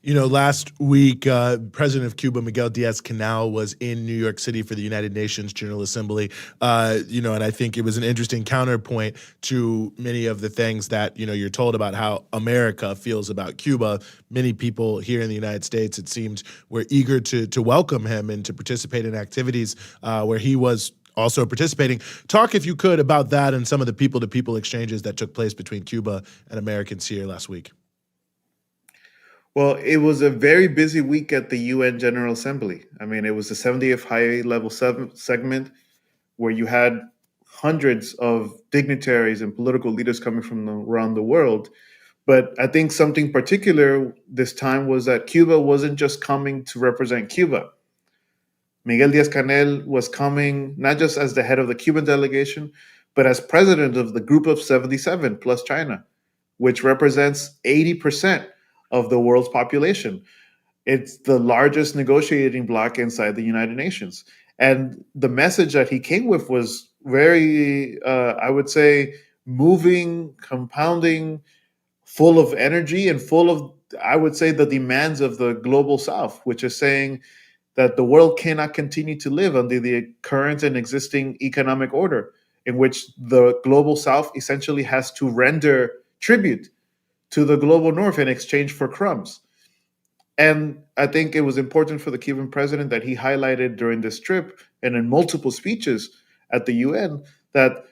A: You know, last week, President of Cuba, Miguel Diaz-Canel, was in New York City for the United Nations General Assembly. And I think it was an interesting counterpoint to many of the things that, you're told about how America feels about Cuba. Many people here in the United States, it seemed, were eager to welcome him and to participate in activities where he was also participating. Talk, if you could, about that and some of the people-to-people exchanges that took place between Cuba and Americans here last week.
H: Well, it was a very busy week at the UN General Assembly. I mean, it was the 70th high-level segment where you had hundreds of dignitaries and political leaders coming from around the world. But I think something particular this time was that Cuba wasn't just coming to represent Cuba. Miguel Diaz-Canel was coming not just as the head of the Cuban delegation, but as president of the Group of 77 plus China, which represents 80% of the world's population. It's the largest negotiating bloc inside the United Nations. And the message that he came with was very, I would say, moving, compounding, full of energy and full of, I would say, the demands of the global South, which is saying that the world cannot continue to live under the current and existing economic order in which the global South essentially has to render tribute to the global North in exchange for crumbs. And I think it was important for the Cuban president that he highlighted during this trip and in multiple speeches at the UN that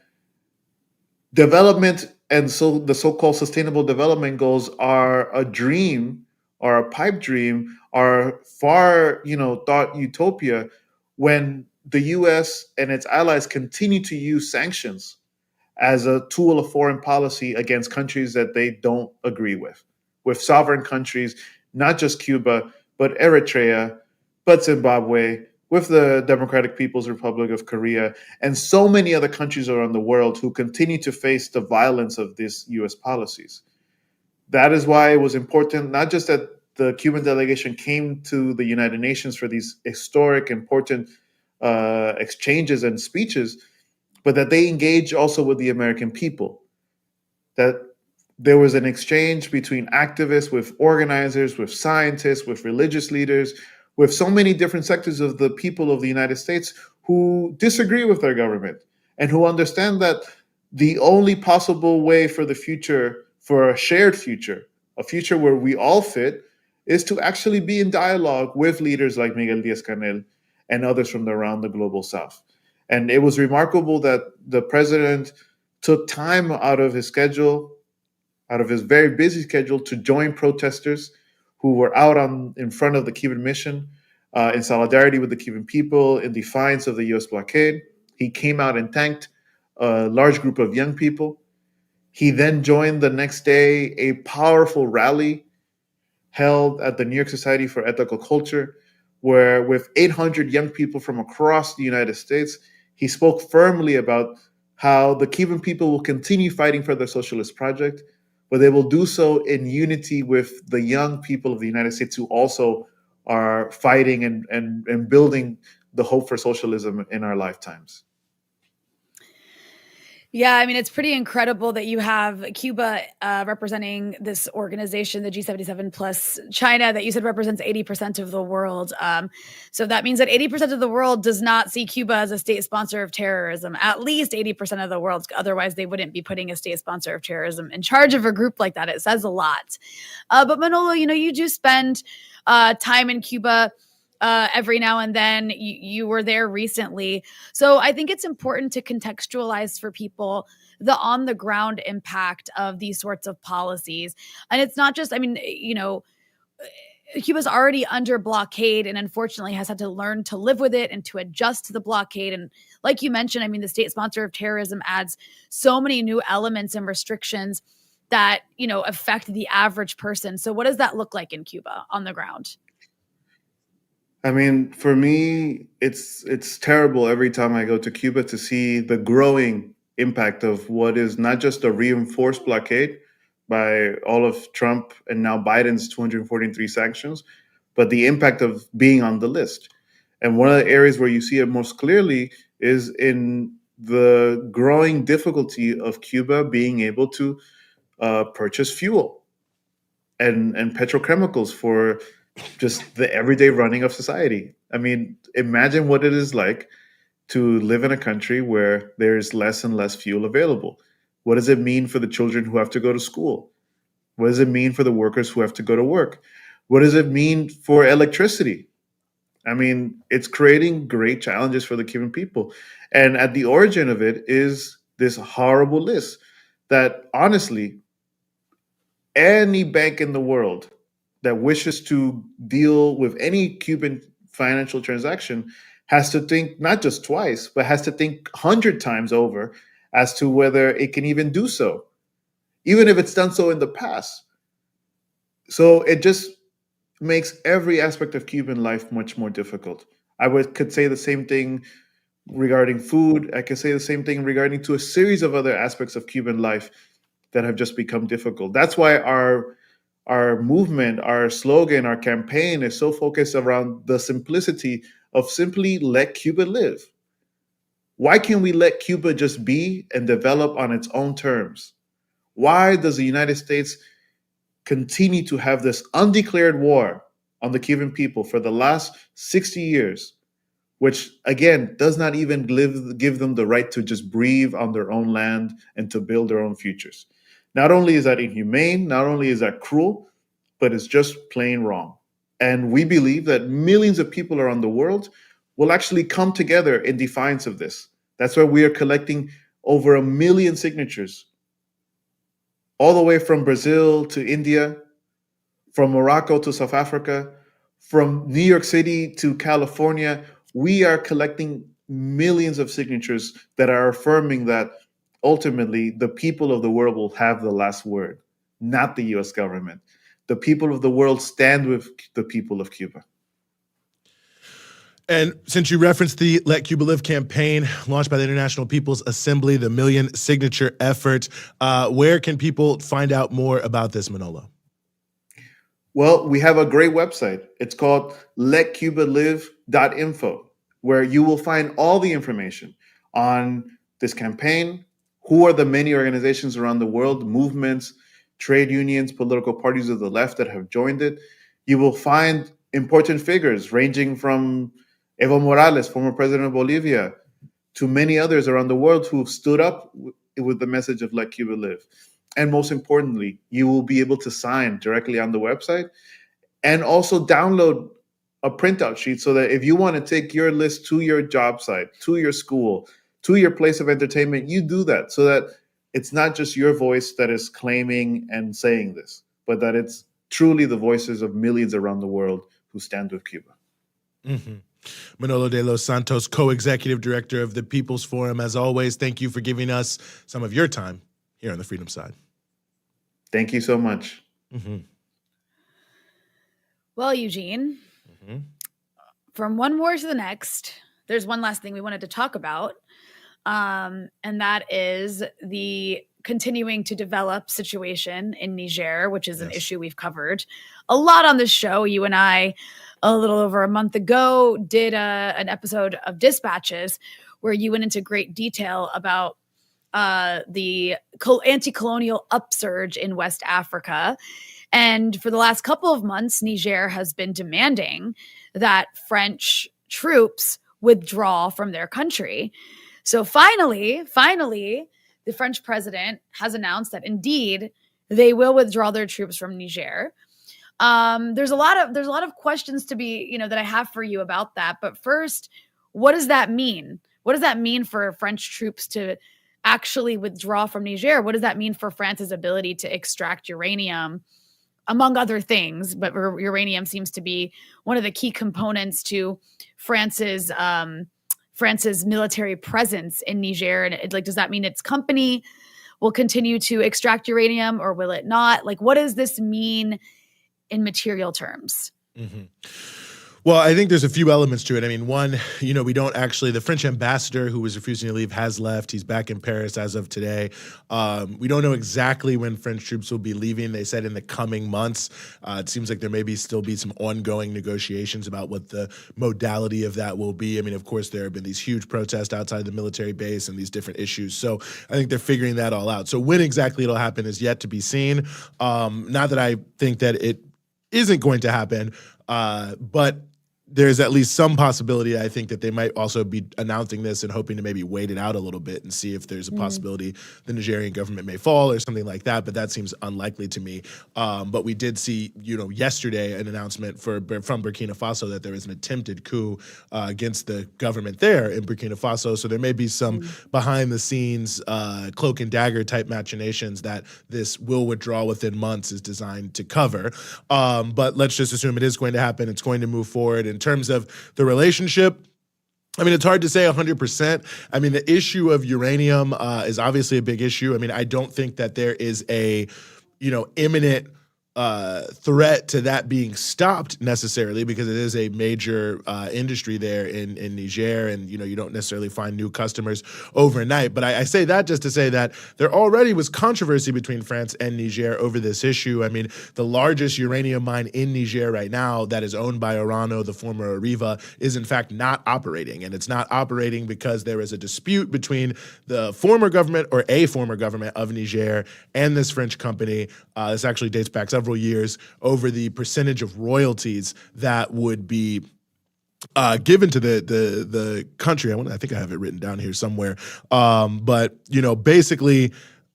H: development and so the so-called sustainable development goals are a dream or a pipe dream, are far, thought utopia when the US and its allies continue to use sanctions as a tool of foreign policy against countries that they don't agree with sovereign countries, not just Cuba, but Eritrea, but Zimbabwe, with the Democratic People's Republic of Korea, and so many other countries around the world who continue to face the violence of these US policies. That is why it was important, not just that the Cuban delegation came to the United Nations for these historic, important exchanges and speeches, but that they engage also with the American people. That there was an exchange between activists, with organizers, with scientists, with religious leaders, with so many different sectors of the people of the United States who disagree with their government and who understand that the only possible way for the future, for a shared future, a future where we all fit, is to actually be in dialogue with leaders like Miguel Diaz-Canel and others from around the global South. And it was remarkable that the president took time out of his schedule, out of his very busy schedule, to join protesters who were out in front of the Cuban mission in solidarity with the Cuban people in defiance of the US blockade. He came out and thanked a large group of young people. He then joined the next day a powerful rally held at the New York Society for Ethical Culture, where with 800 young people from across the United States, he spoke firmly about how the Cuban people will continue fighting for their socialist project, but they will do so in unity with the young people of the United States who also are fighting and building the hope for socialism in our lifetimes.
B: Yeah, I mean, it's pretty incredible that you have Cuba representing this organization, the G77 plus China, that you said represents 80% of the world. So that means that 80% of the world does not see Cuba as a state sponsor of terrorism, at least 80% of the world. Otherwise, they wouldn't be putting a state sponsor of terrorism in charge of a group like that. It says a lot. But Manolo, you do spend time in Cuba every now and then. You were there recently. So I think it's important to contextualize for people the on the ground impact of these sorts of policies. And it's not just, Cuba's already under blockade and unfortunately has had to learn to live with it and to adjust to the blockade. And like you mentioned, the state sponsor of terrorism adds so many new elements and restrictions that, affect the average person. So what does that look like in Cuba on the ground?
H: For me, it's terrible every time I go to Cuba to see the growing impact of what is not just a reinforced blockade by all of Trump and now Biden's 243 sanctions, but the impact of being on the list. And one of the areas where you see it most clearly is in the growing difficulty of Cuba being able to purchase fuel and petrochemicals for just the everyday running of society. I mean, imagine what it is like to live in a country where there's less and less fuel available. What does it mean for the children who have to go to school? What does it mean for the workers who have to go to work? What does it mean for electricity? I mean, it's creating great challenges for the Cuban people. And at the origin of it is this horrible list that, honestly, any bank in the world that wishes to deal with any Cuban financial transaction has to think not just twice, but has to think 100 times over as to whether it can even do so, even if it's done so in the past. So it just makes every aspect of Cuban life much more difficult. Could say the same thing regarding food. I could say the same thing regarding to a series of other aspects of Cuban life that have just become difficult. That's why our movement, our slogan, our campaign is so focused around the simplicity of simply let Cuba live. Why can't we let Cuba just be and develop on its own terms? Why does the United States continue to have this undeclared war on the Cuban people for the last 60 years, which again does not even give them the right to just breathe on their own land and to build their own futures? Not only is that inhumane, not only is that cruel, but it's just plain wrong. And we believe that millions of people around the world will actually come together in defiance of this. That's why we are collecting over 1 million signatures, all the way from Brazil to India, from Morocco to South Africa, from New York City to California. We are collecting millions of signatures that are affirming that ultimately the people of the world will have the last word, not the US government. The people of the world stand with the people of Cuba.
A: And since you referenced the Let Cuba Live campaign launched by the International People's Assembly, the million signature effort, where can people find out more about this, Manolo?
H: Well, we have a great website. It's called letcubalive.info, where you will find all the information on this campaign, who are the many organizations around the world, movements, trade unions, political parties of the left that have joined it. You will find important figures ranging from Evo Morales, former president of Bolivia, to many others around the world who have stood up with the message of Let Cuba Live. And most importantly, you will be able to sign directly on the website and also download a printout sheet so that if you want to take your list to your job site, to your school, to your place of entertainment, you do that so that it's not just your voice that is claiming and saying this, but that it's truly the voices of millions around the world who stand with Cuba.
A: Mm-hmm. Manolo de los Santos, co-executive director of the People's Forum. As always, thank you for giving us some of your time here on the Freedom Side.
H: Thank you so much.
A: Mm-hmm.
B: Well, Eugene, from one war to the next, there's one last thing we wanted to talk about, and that is the continuing to develop situation in Niger, which is an issue we've covered a lot on this show. You and I, a little over a month ago, did an episode of Dispatches where you went into great detail about the anti-colonial upsurge in West Africa. And for the last couple of months, Niger has been demanding that French troops withdraw from their country. So finally, the French president has announced that indeed they will withdraw their troops from Niger. There's a lot of questions to be, that I have for you about that. But first, what does that mean? What does that mean for French troops to actually withdraw from Niger? What does that mean for France's ability to extract uranium, among other things? But uranium seems to be one of the key components to France's military presence in Niger. And does that mean its company will continue to extract uranium, or will it not? What does this mean in material terms?
A: Mm-hmm. Well, I think there's a few elements to it. I mean, one, we don't actually, the French ambassador who was refusing to leave has left. He's back in Paris as of today. We don't know exactly when French troops will be leaving. They said in the coming months. It seems like there may still be some ongoing negotiations about what the modality of that will be. I mean, of course, there have been these huge protests outside the military base and these different issues. So I think they're figuring that all out. So when exactly it'll happen is yet to be seen. Not that I think that it isn't going to happen, but there's at least some possibility, I think, that they might also be announcing this and hoping to maybe wait it out a little bit and see if there's a possibility the Nigerian government may fall or something like that, but that seems unlikely to me. But we did see, yesterday an announcement from Burkina Faso that there is an attempted coup against the government there in Burkina Faso. So there may be some behind-the-scenes cloak and dagger type machinations that this will withdraw within months is designed to cover. But let's just assume it is going to happen. It's going to move forward. In terms of the relationship, I mean, it's hard to say 100%. I mean, the issue of uranium is obviously a big issue. I mean, I don't think that there is a, imminent threat to that being stopped necessarily, because it is a major industry there in Niger, and you don't necessarily find new customers overnight. But I say that just to say that there already was controversy between France and Niger over this issue. I mean, the largest uranium mine in Niger right now that is owned by Orano, the former Areva, is in fact not operating. And it's not operating because there is a dispute between the former government, or a former government of Niger, and this French company. This actually dates back several years, over the percentage of royalties that would be given to the country. I think I have it written down here somewhere. But basically,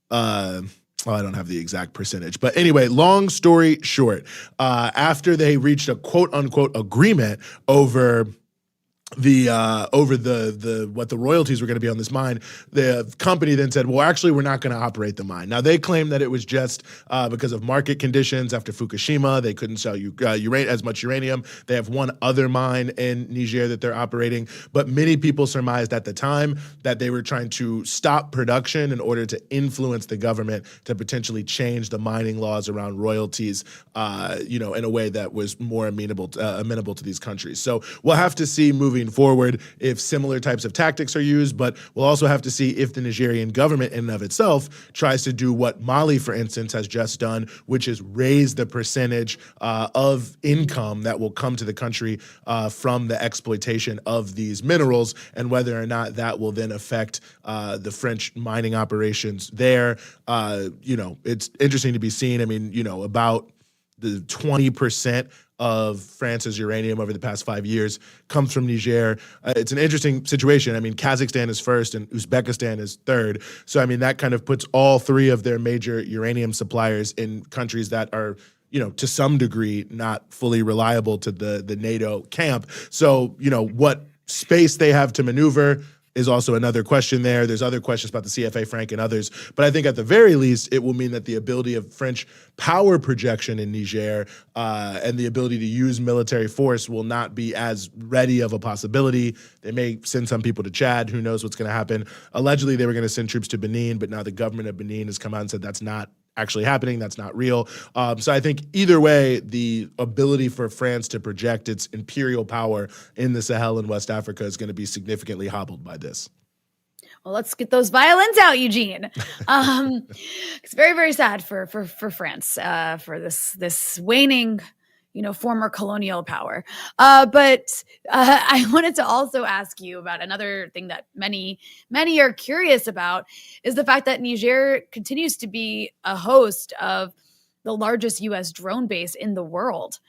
A: I don't have the exact percentage. But anyway, long story short, after they reached a quote unquote agreement over the what the royalties were going to be on this mine, the company then said, well, actually, we're not going to operate the mine. Now, they claim that it was just because of market conditions after Fukushima. They couldn't sell as much uranium. They have one other mine in Niger that they're operating. But many people surmised at the time that they were trying to stop production in order to influence the government to potentially change the mining laws around royalties, in a way that was more amenable to these countries. So we'll have to see moving forward if similar types of tactics are used, but we'll also have to see if the Nigerian government in and of itself tries to do what Mali, for instance, has just done, which is raise the percentage of income that will come to the country from the exploitation of these minerals, and whether or not that will then affect the French mining operations there. It's interesting to be seen. I mean, about the 20% of France's uranium over the past 5 years comes from Niger. It's an interesting situation. I mean, Kazakhstan is first and Uzbekistan is third. So, I mean, that kind of puts all three of their major uranium suppliers in countries that are, to some degree, not fully reliable to the NATO camp. So, what space they have to maneuver is also another question there. There's other questions about the CFA franc and others. But I think at the very least, it will mean that the ability of French power projection in Niger and the ability to use military force will not be as ready of a possibility. They may send some people to Chad. Who knows what's going to happen? Allegedly, they were going to send troops to Benin, but now the government of Benin has come out and said that's not actually happening. That's not real. So I think either way, the ability for France to project its imperial power in the Sahel and West Africa is going to be significantly hobbled by this.
B: Well, let's get those violins out, Eugene. It's very, very sad for France, for this waning, former colonial power. But I wanted to also ask you about another thing that many are curious about, is the fact that Niger continues to be a host of the largest U.S. drone base in the world.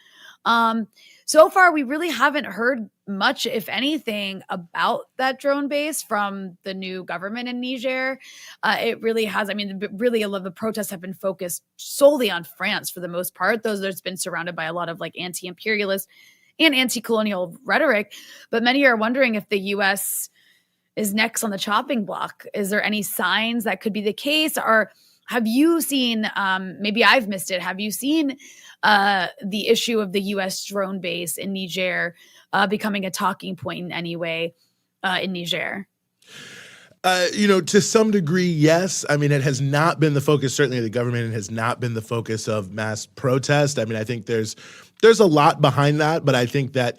B: So far, we really haven't heard much, if anything, about that drone base from the new government in Niger. It really has. I mean, really, a lot of the protests have been focused solely on France for the most part. Those that's been surrounded by a lot of anti-imperialist and anti-colonial rhetoric. But many are wondering if the U.S. is next on the chopping block. Is there any signs that could be the case? Or have you seen, maybe I've missed it, have you seen the issue of the U.S. drone base in Niger becoming a talking point in any way in Niger?
A: To some degree, yes. I mean, it has not been the focus, certainly of the government. It has not been the focus of mass protest. I mean, I think there's there's a lot behind that, but I think that,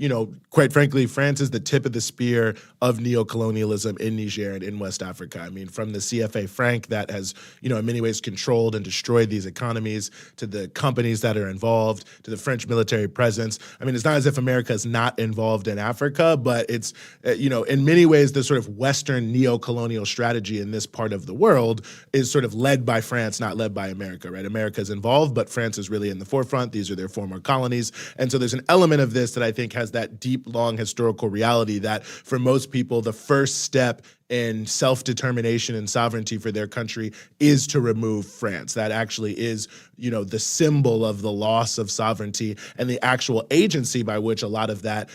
A: quite frankly, France is the tip of the spear of neocolonialism in Niger and in West Africa. I mean, from the CFA franc that has, in many ways controlled and destroyed these economies, to the companies that are involved, to the French military presence. I mean, it's not as if America is not involved in Africa, but it's, in many ways, the sort of Western neocolonial strategy in this part of the world is sort of led by France, not led by America, right? America is involved, but France is really in the forefront. These are their former colonies. And so there's an element of this that I think has that deep, long historical reality that for most people, the first step in self-determination and sovereignty for their country is to remove France. That actually is, the symbol of the loss of sovereignty and the actual agency by which a lot of that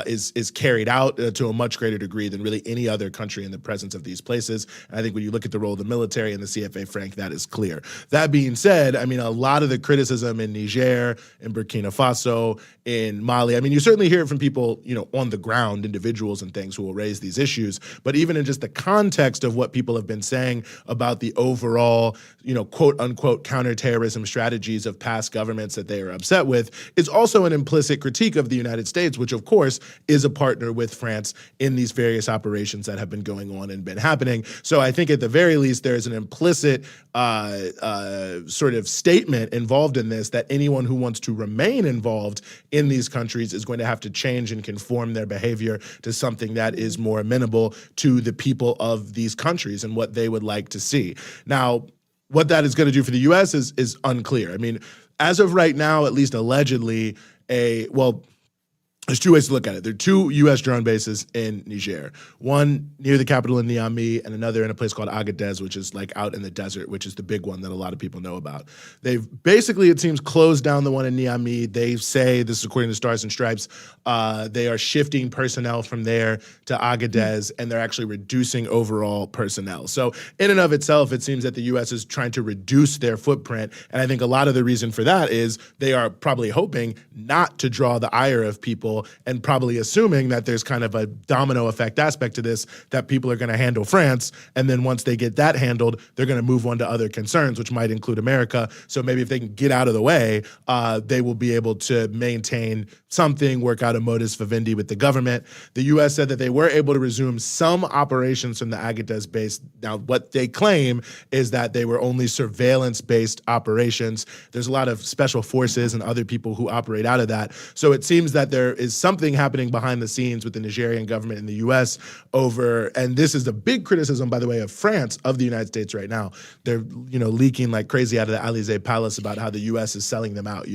A: is carried out to a much greater degree than really any other country in the presence of these places. And I think when you look at the role of the military and the CFA franc, that is clear. That being said, I mean, a lot of the criticism in Niger, in Burkina Faso, in Mali, I mean, you certainly hear it from people, on the ground, individuals and things who will raise these issues, but even in just the context of what people have been saying about the overall, quote unquote, counterterrorism strategies of past governments that they are upset with, is also an implicit critique of the United States, which of course is a partner with France in these various operations that have been going on and been happening. So I think at the very least, there is an implicit sort of statement involved in this that anyone who wants to remain involved in these countries is going to have to change and conform their behavior to something that is more amenable to the people of these countries and what they would like to see. Now, what that is going to do for the U.S. is unclear. I mean, as of right now, at least allegedly, there's two ways to look at it. There are two U.S. drone bases in Niger, one near the capital in Niamey and another in a place called Agadez, which is like out in the desert, which is the big one that a lot of people know about. They've basically, it seems, closed down the one in Niamey. They say, this is according to Stars and Stripes, they are shifting personnel from there to Agadez, and they're actually reducing overall personnel. So in and of itself, it seems that the U.S. is trying to reduce their footprint, and I think a lot of the reason for that is they are probably hoping not to draw the ire of people and probably assuming that there's kind of a domino effect aspect to this, that people are going to handle France, and then once they get that handled, they're going to move on to other concerns, which might include America. So maybe if they can get out of the way, they will be able to maintain something, work out a modus vivendi with the government. The U.S. said that they were able to resume some operations from the Agadez base. Now, what they claim is that they were only surveillance-based operations. There's a lot of special forces and other people who operate out of that. So it seems that there is something happening behind the scenes with the Nigerian government in the U.S. over, and this is a big criticism, by the way, of France, of the United States right now. They're, leaking like crazy out of the Élysée Palace about how the U.S. is selling them out,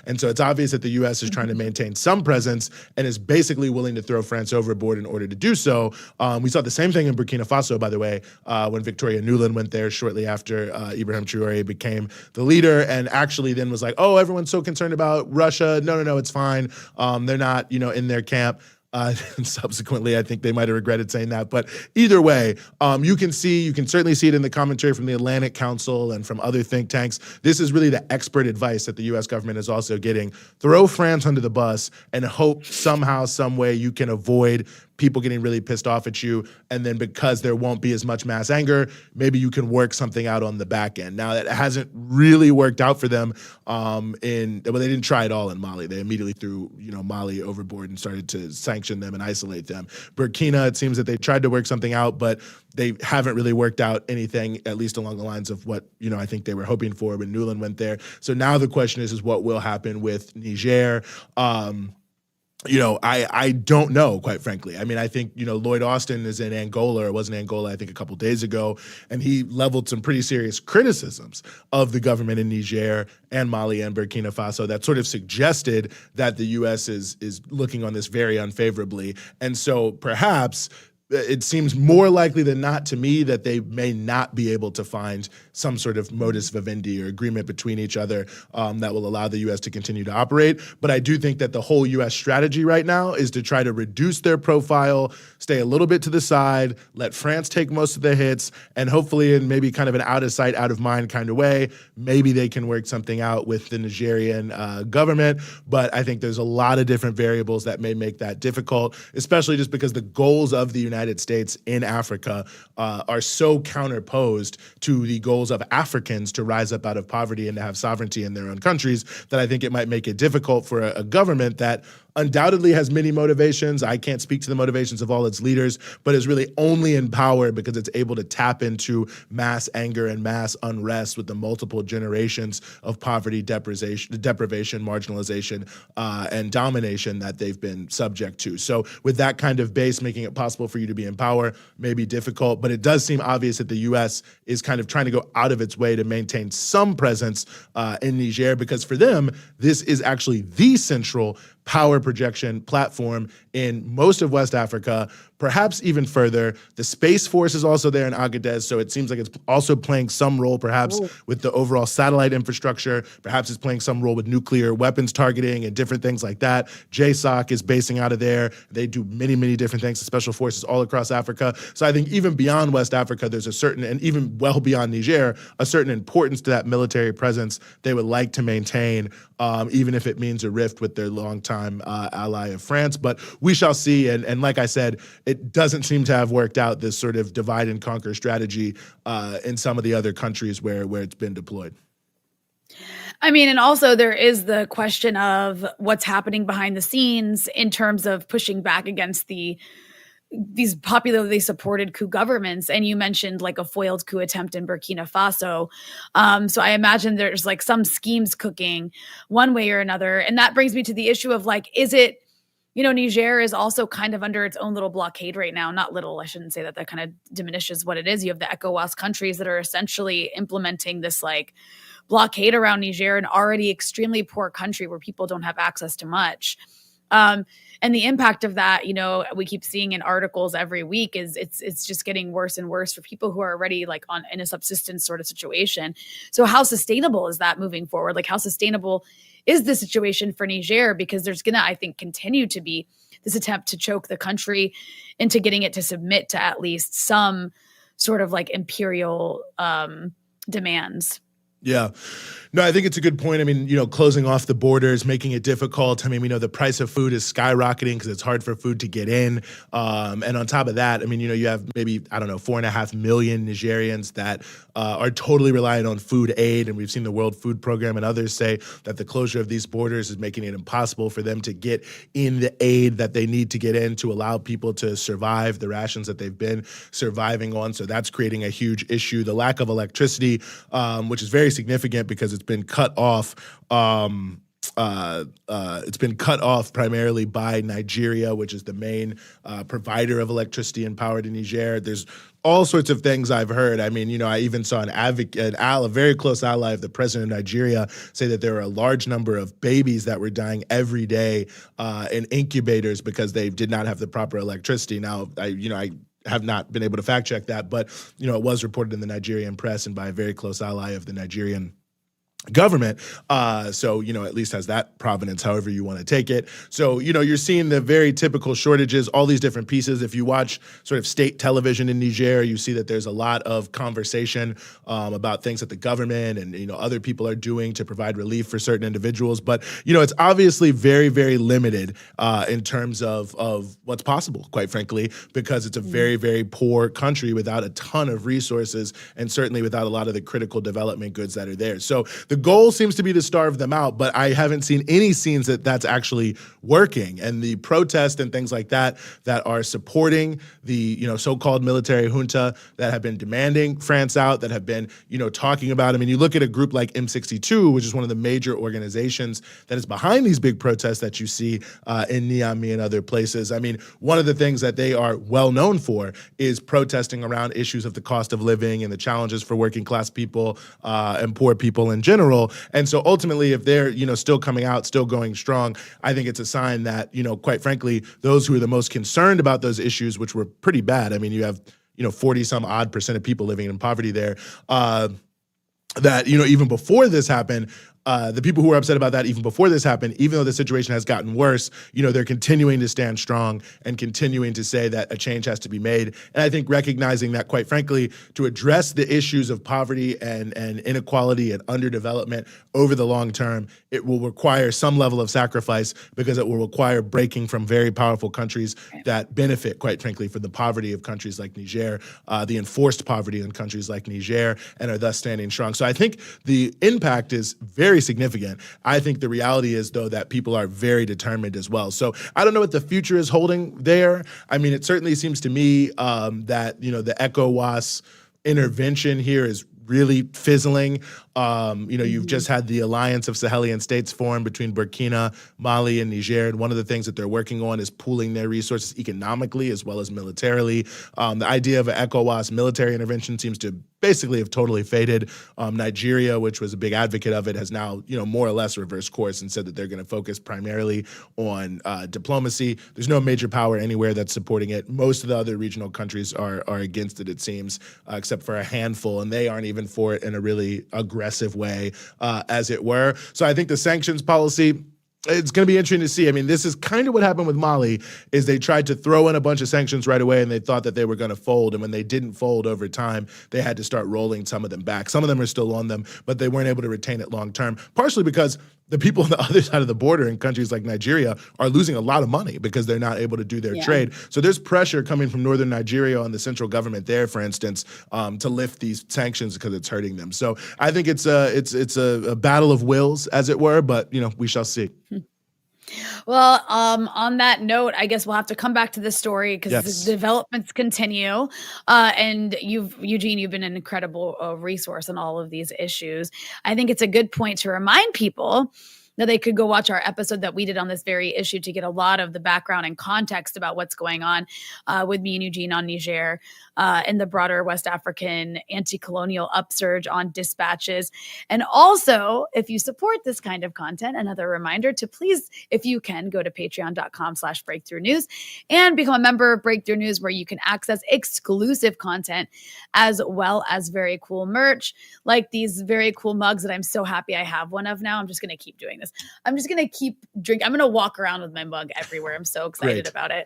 A: And so it's obvious that the U.S. is trying to maintain some presence and is basically willing to throw France overboard in order to do so. We saw the same thing in Burkina Faso, by the way, when Victoria Nuland went there shortly after Ibrahim Traoré became the leader, and actually then was like, oh, everyone's so concerned about Russia. No, it's fine. They're not, in their camp. And subsequently, I think they might have regretted saying that. But either way, you can certainly see it in the commentary from the Atlantic Council and from other think tanks. This is really the expert advice that the U.S. government is also getting. Throw France under the bus and hope somehow, some way you can avoid people getting really pissed off at you. And then because there won't be as much mass anger, maybe you can work something out on the back end. Now, that hasn't really worked out for them they didn't try at all in Mali. They immediately threw, Mali overboard and started to sanction them and isolate them. Burkina, it seems that they tried to work something out, but they haven't really worked out anything, at least along the lines of what, I think they were hoping for when Nuland went there. So now the question is what will happen with Niger? I don't know, quite frankly. I mean, I think, Lloyd Austin is in Angola, or was in Angola, I think a couple days ago, and he leveled some pretty serious criticisms of the government in Niger and Mali and Burkina Faso that sort of suggested that the U.S. is looking on this very unfavorably. And so perhaps it seems more likely than not to me that they may not be able to find some sort of modus vivendi or agreement between each other that will allow the U.S. to continue to operate. But I do think that the whole U.S. strategy right now is to try to reduce their profile, stay a little bit to the side, let France take most of the hits, and hopefully in maybe kind of an out of sight, out of mind kind of way, maybe they can work something out with the Nigerian government. But I think there's a lot of different variables that may make that difficult, especially just because the goals of the United States in Africa are so counterposed to the goals peoples of Africans to rise up out of poverty and to have sovereignty in their own countries, that I think it might make it difficult for a government that undoubtedly has many motivations. I can't speak to the motivations of all its leaders, but is really only in power because it's able to tap into mass anger and mass unrest with the multiple generations of poverty, deprivation, marginalization, and domination that they've been subject to. So with that kind of base making it possible for you to be in power may be difficult, but it does seem obvious that the U.S. is kind of trying to go out of its way to maintain some presence in Niger, because for them, this is actually the central power projection platform in most of West Africa, perhaps even further. The Space Force is also there in Agadez, so it seems like it's also playing some role perhaps with the overall satellite infrastructure. Perhaps it's playing some role with nuclear weapons targeting and different things like that. JSOC is basing out of there. They do many, many different things to special forces all across Africa. So I think even beyond West Africa, there's a certain, and even well beyond Niger, a certain importance to that military presence they would like to maintain, even if it means a rift with their longtime ally of France. But we shall see. And like I said, it doesn't seem to have worked out, this sort of divide and conquer strategy in some of the other countries where it's been deployed.
B: I mean, and also there is the question of what's happening behind the scenes in terms of pushing back against these popularly supported coup governments. And you mentioned like a foiled coup attempt in Burkina Faso. So I imagine there's like some schemes cooking one way or another. And that brings me to the issue of like, is it, Niger is also kind of under its own little blockade right now. Not little, I shouldn't say that. That kind of diminishes what it is. You have the ECOWAS countries that are essentially implementing this like blockade around Niger, an already extremely poor country where people don't have access to much. And the impact of that, we keep seeing in articles every week is it's just getting worse and worse for people who are already like in a subsistence sort of situation. So how sustainable is that moving forward? Like how sustainable is the situation for Niger? Because there's going to, I think, continue to be this attempt to choke the country into getting it to submit to at least some sort of like imperial demands.
A: Yeah. No, I think it's a good point. I mean, closing off the borders, making it difficult. I mean, we know the price of food is skyrocketing because it's hard for food to get in. And on top of that, I mean, you have maybe, 4.5 million Nigerians that are totally reliant on food aid. And we've seen the World Food Program and others say that the closure of these borders is making it impossible for them to get in the aid that they need to get in to allow people to survive the rations that they've been surviving on. So that's creating a huge issue. The lack of electricity, which is very significant because it's been cut off. It's been cut off primarily by Nigeria, which is the main provider of electricity and power to Niger. There's all sorts of things I've heard. I mean, I even saw a very close ally of the president of Nigeria say that there were a large number of babies that were dying every day in incubators because they did not have the proper electricity. Now, I have not been able to fact check that, but it was reported in the Nigerian press and by a very close ally of the Nigerian government. So, at least has that provenance, however you want to take it. So, you're seeing the very typical shortages, all these different pieces. If you watch sort of state television in Niger, you see that there's a lot of conversation about things that the government and, other people are doing to provide relief for certain individuals. But, it's obviously very, very limited in terms of what's possible, quite frankly, because it's a very, very poor country without a ton of resources and certainly without a lot of the critical development goods that are there. So the goal seems to be to starve them out, but I haven't seen any scenes that that's actually working. And the protests and things like that are supporting the, so-called military junta, that have been demanding France out, that have been, talking about, I mean, you look at a group like M62, which is one of the major organizations that is behind these big protests that you see in Niamey and other places. I mean, one of the things that they are well known for is protesting around issues of the cost of living and the challenges for working class people and poor people in general. And so ultimately, if they're, still coming out, still going strong, I think it's a sign that, quite frankly, those who are the most concerned about those issues, which were pretty bad. I mean, you have, 40 some odd % of people living in poverty there, that, even before this happened, the people who were upset about that even before this happened, even though the situation has gotten worse, they're continuing to stand strong and continuing to say that a change has to be made. And I think recognizing that, quite frankly, to address the issues of poverty and inequality and underdevelopment over the long term, it will require some level of sacrifice, because it will require breaking from very powerful countries that benefit, quite frankly, from the poverty of countries like Niger, the enforced poverty in countries like Niger, and are thus standing strong. So I think the impact is very significant. I think the reality is, though, that people are very determined as well. So I don't know what the future is holding there. I mean, it certainly seems to me that, the ECOWAS intervention here is really fizzling. You've just had the Alliance of Sahelian States formed between Burkina, Mali, and Niger. And one of the things that they're working on is pooling their resources economically as well as militarily. The idea of an ECOWAS military intervention seems to basically have totally faded. Nigeria, which was a big advocate of it, has now, more or less reversed course and said that they're going to focus primarily on diplomacy. There's no major power anywhere that's supporting it. Most of the other regional countries are against it, it seems, except for a handful, and they aren't even for it in a really aggressive way, as it were. So I think the sanctions policy, it's going to be interesting to see. I mean, this is kind of what happened with Mali, is they tried to throw in a bunch of sanctions right away and they thought that they were going to fold. And when they didn't fold over time, they had to start rolling some of them back. Some of them are still on them, but they weren't able to retain it long term, partially because the people on the other side of the border in countries like Nigeria are losing a lot of money because they're not able to do their trade. So there's pressure coming from northern Nigeria on the central government there, for instance, to lift these sanctions because it's hurting them. So I think it's a battle of wills, as it were, but we shall see.
B: Well, on that note, I guess we'll have to come back to this story because the developments continue. And Eugene, you've been an incredible resource on all of these issues. I think it's a good point to remind people that they could go watch our episode that we did on this very issue to get a lot of the background and context about what's going on with me and Eugene on Niger and the broader West African anti-colonial upsurge on dispatches. And also, if you support this kind of content, another reminder to please, if you can, go to patreon.com/breakthrough news and become a member of Breakthrough News, where you can access exclusive content as well as very cool merch, like these very cool mugs that I'm so happy I have one of now. I'm just going to keep doing this. I'm just going to keep drinking. I'm going to walk around with my mug everywhere. I'm so excited about it.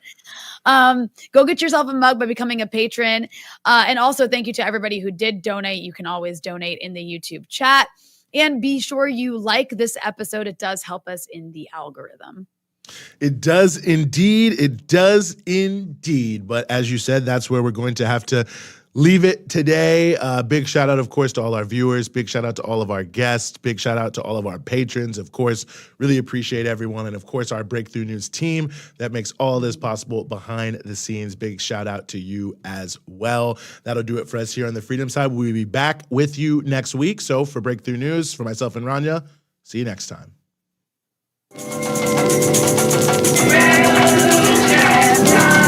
B: Go get yourself a mug by becoming a patron. And also thank you to everybody who did donate. You can always donate in the YouTube chat. And be sure you like this episode. It does help us in the algorithm.
A: It does indeed. It does indeed. But as you said, that's where we're going to have to leave it today. Big shout out, of course, to all our viewers. Big shout out to all of our guests. Big shout out to all of our patrons. Of course, really appreciate everyone. And of course, our Breakthrough News team that makes all this possible behind the scenes. Big shout out to you as well. That'll do it for us here on the Freedom Side. We'll be back with you next week. So for Breakthrough News, for myself and Rania, see you next time.
I: Revolution!